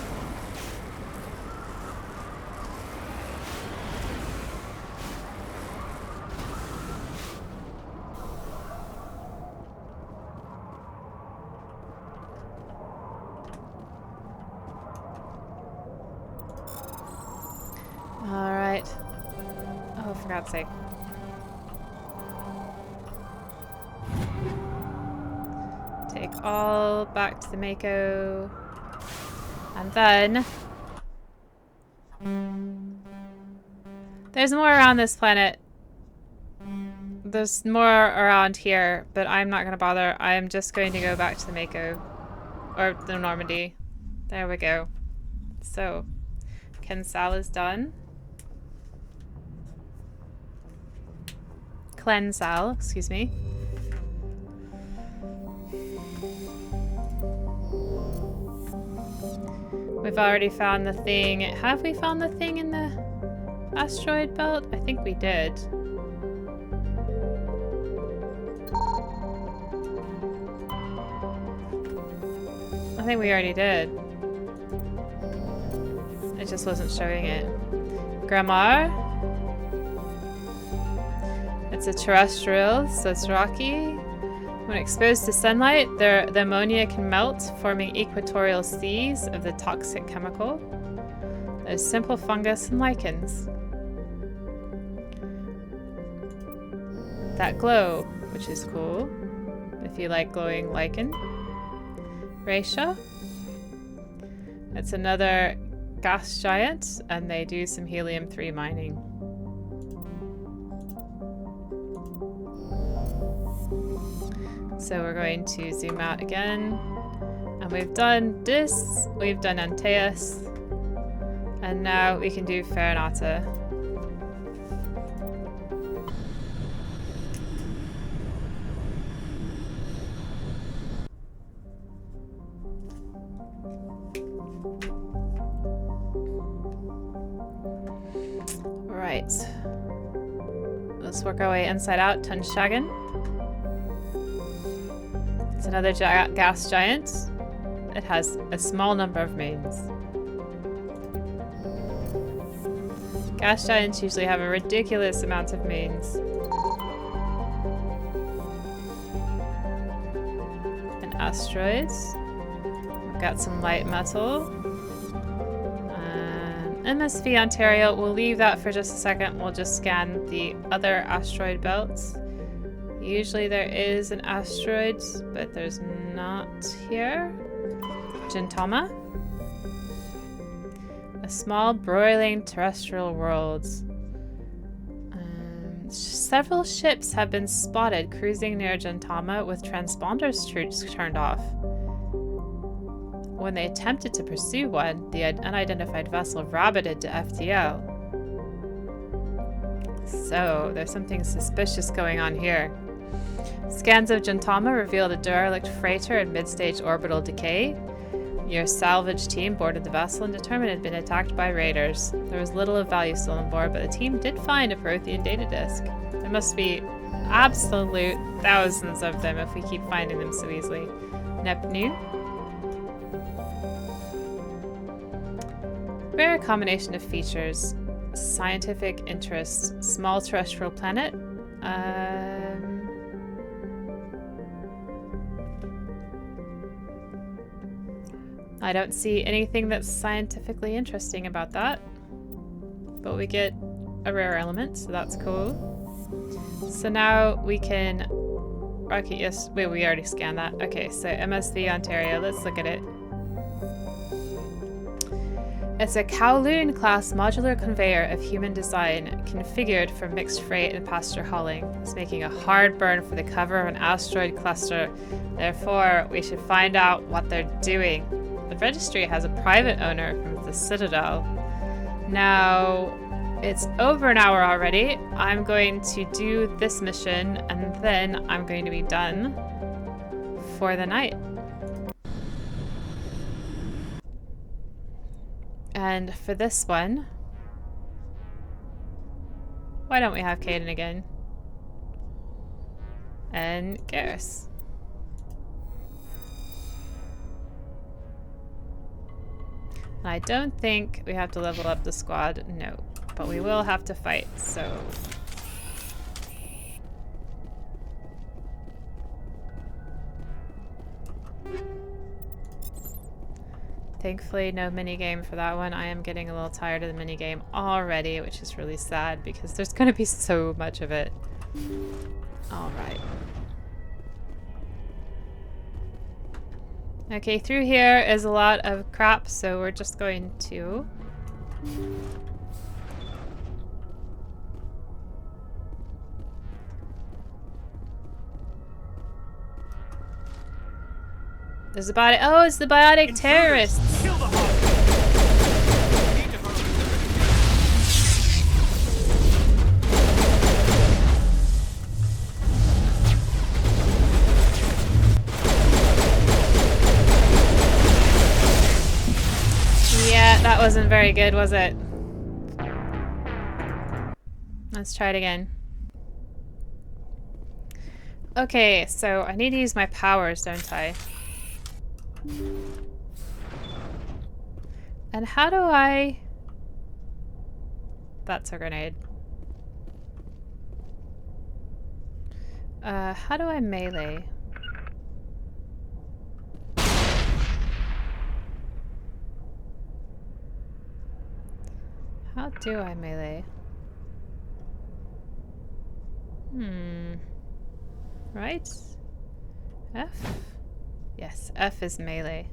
Alright. Oh, for God's sake. Take all back to the Mako. And then... There's more around this planet. There's more around here, but I'm not going to bother. I'm just going to go back to the Mako. Or the Normandy. There we go. So, Kensal is done. Cleansal, excuse me. We've already found the thing. Have we found the thing in the asteroid belt? I think we did. I think we already did. It just wasn't showing it. Grammar. It's a terrestrial, so it's rocky. When exposed to sunlight, the ammonia can melt, forming equatorial seas of the toxic chemical. There's simple fungus and lichens that glow, which is cool if you like glowing lichen. Raisha. It's another gas giant, and they do some helium-3 mining. So we're going to zoom out again. And we've done this, we've done Antaeus, and now we can do Farinata. Right. Let's work our way inside out. Tunshagan. It's another gas giant. It has a small number of moons. Gas giants usually have a ridiculous amount of moons. And asteroids. We've got some light metal. MSV Ontario, we'll leave that for just a second. We'll just scan the other asteroid belts. Usually there is an asteroid, but there's not here. Gintama. A small broiling terrestrial world. Several ships have been spotted cruising near Gintama with transponders turned off. When they attempted to pursue one, the unidentified vessel rabbited to FTL. So, there's something suspicious going on here. Scans of Gintama revealed a derelict freighter in mid-stage orbital decay. Your salvage team boarded the vessel and determined it had been attacked by raiders. There was little of value still on board, but the team did find a Prothean data disk. There must be absolute thousands of them if we keep finding them so easily. Nepnu. Rare combination of features. Scientific interest. Small terrestrial planet. I don't see anything that's scientifically interesting about that. But we get a rare element, so that's cool. So now we can... Okay, yes, wait, we already scanned that. Okay, so MSV Ontario, let's look at it. It's a Kowloon-class modular conveyor of human design, configured for mixed freight and passenger hauling. It's making a hard burn for the cover of an asteroid cluster. Therefore, we should find out what they're doing. The registry has a private owner from the Citadel. Now, it's over an hour already. I'm going to do this mission, and then I'm going to be done for the night. And for this one, why don't we have Caden again? And Garrus. I don't think we have to level up the squad, no. But we will have to fight, so... Thankfully, no minigame for that one. I am getting a little tired of the minigame already, which is really sad because there's going to be so much of it. Alright. Okay, through here is a lot of crap, so we're just going to... There's a biotic. Oh, it's the biotic terrorists. Kill the hostage! Yeah, that wasn't very good, was it? Let's try it again. Okay, so I need to use my powers, don't I? And how do I... That's a grenade. How do I melee? How do I melee? Right? F? Yes, F is melee.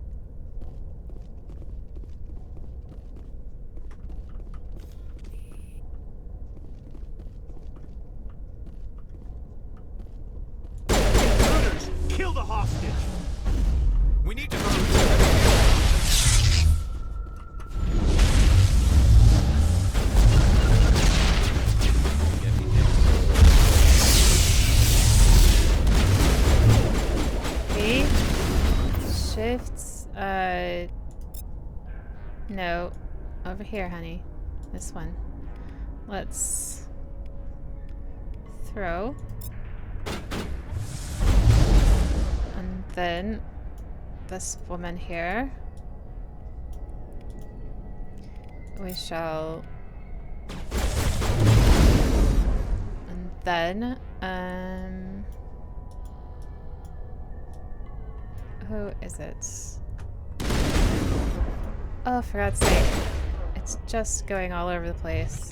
Intruders! Kill the hostage! We need to hurry. B? Shifts, no. Over here, honey. This one. Let's throw. And then this woman here. We shall... And then, who is it? Oh, for God's sake. It's just going all over the place.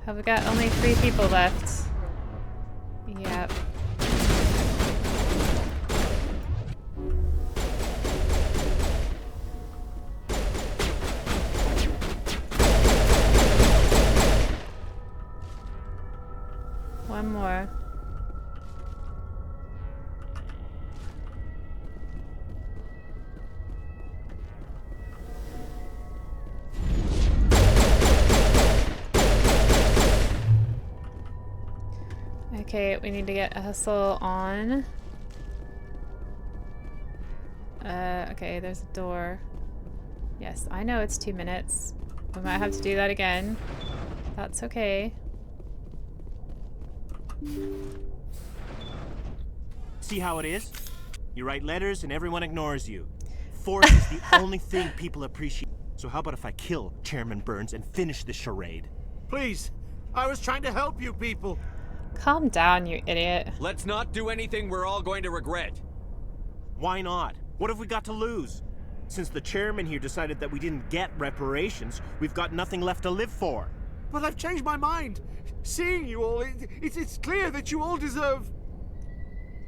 Have we got only 3 people left? Yep. One more. Okay, we need to get a hustle on. Okay, there's a door. Yes, I know it's 2 minutes. We might have to do that again. That's okay. See how it is? You write letters and everyone ignores you. Force is the only thing people appreciate. So how about if I kill Chairman Burns and finish this charade? Please, I was trying to help you people. Calm down, you idiot. Let's not do anything we're all going to regret. Why not? What have we got to lose? Since the chairman here decided that we didn't get reparations, we've got nothing left to live for. But I've changed my mind. Seeing you all, it's clear that you all deserve...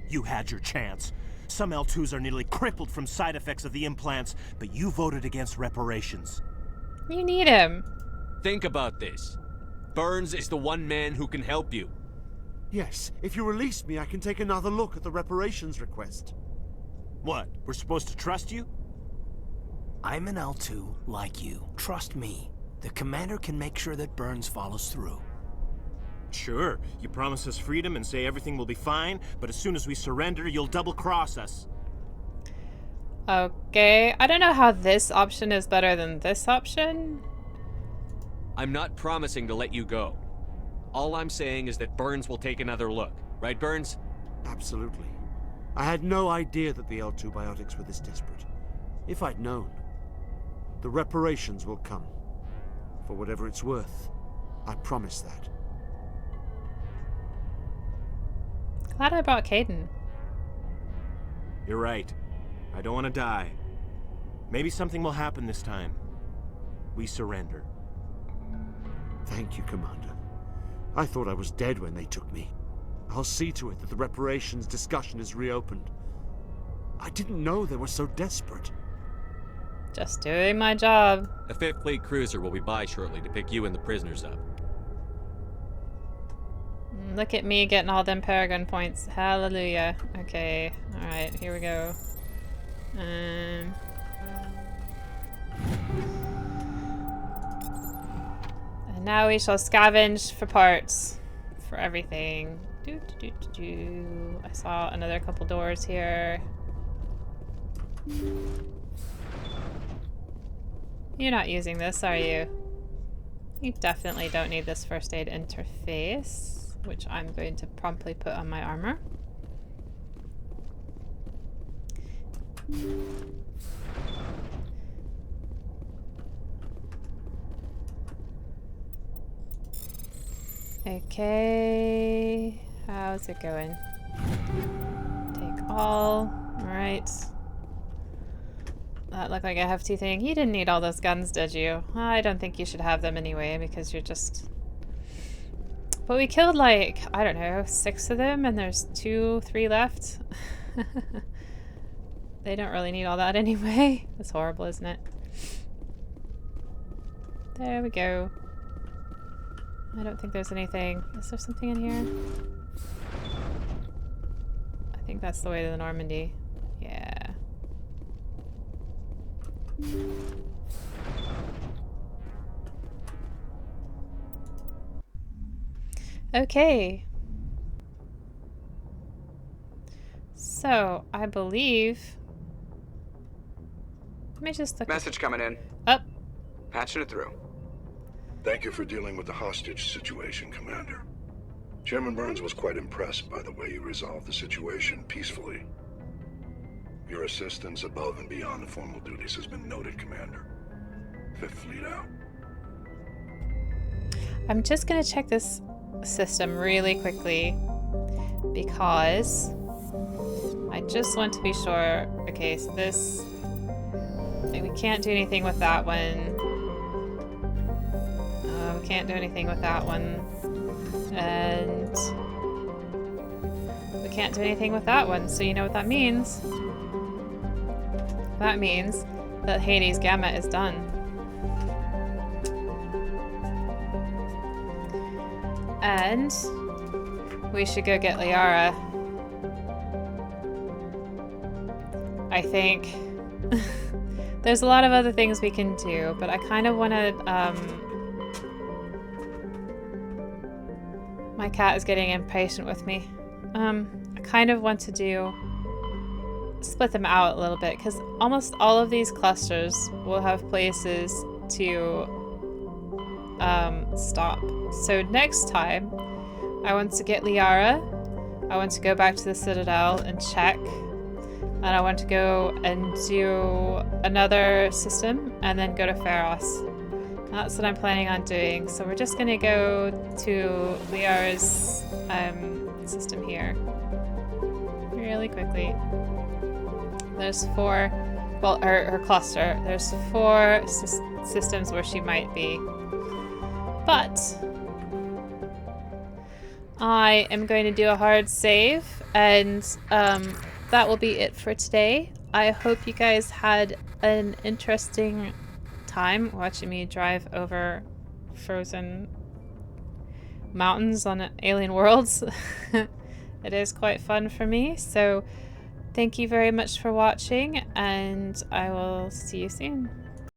You had your chance. Some L2s are nearly crippled from side effects of the implants, but you voted against reparations. You need him. Think about this. Burns is the one man who can help you. Yes, if you release me, I can take another look at the reparations request. What? We're supposed to trust you? I'm an L2, like you. Trust me. The commander can make sure that Burns follows through. Sure, you promise us freedom and say everything will be fine, but as soon as we surrender, you'll double-cross us. Okay, I don't know how this option is better than this option. I'm not promising to let you go. All I'm saying is that Burns will take another look. Right, Burns? Absolutely. I had no idea that the L2 biotics were this desperate. If I'd known, the reparations will come. For whatever it's worth, I promise that. Glad I brought Caden. You're right. I don't want to die. Maybe something will happen this time. We surrender. Thank you, Commander. I thought I was dead when they took me. I'll see to it that the reparations discussion is reopened. I didn't know they were so desperate. Just doing my job. A 5th Fleet cruiser will be by shortly to pick you and the prisoners up. Look at me getting all them Paragon points. Hallelujah. Okay. Alright, here we go. And now we shall scavenge for parts. For everything. I saw another couple doors here. You're not using this, are you? You definitely don't need this first aid interface, which I'm going to promptly put on my armor. Okay, how's it going? Take all. Alright. That looked like a hefty thing. You didn't need all those guns, did you? I don't think you should have them anyway, because you're just... But we killed like, I don't know, 6 of them, and there's 3 left. They don't really need all that anyway. That's horrible, isn't it? There we go. I don't think there's anything. Is there something in here? I think that's the way to the Normandy. Yeah. Okay. So, I believe... Let me just look. Message coming in. Up. Patching it through. Thank you for dealing with the hostage situation, Commander. Chairman Burns was quite impressed by the way you resolved the situation peacefully. Your assistance above and beyond the formal duties has been noted, Commander. Fifth Fleet out. I'm just gonna check this system really quickly because I just want to be sure. Okay, so this... we can't do anything with that one. We can't do anything with that one. And we can't do anything with that one, so you know what that means. That means that Hades Gamma is done. And we should go get Liara. I think. There's a lot of other things we can do, but I kind of want to, my cat is getting impatient with me. I kind of want to split them out a little bit, because almost all of these clusters will have places to stop. So next time, I want to get Liara, I want to go back to the Citadel and check, and I want to go and do another system, and then go to Pharos. That's what I'm planning on doing. So we're just gonna go to Liara's system here. Really quickly. There's 4, well, her cluster. There's 4 systems where she might be. But I am going to do a hard save, and that will be it for today. I hope you guys had an interesting time watching me drive over frozen mountains on alien worlds. It is quite fun for me, so thank you very much for watching, and I will see you soon.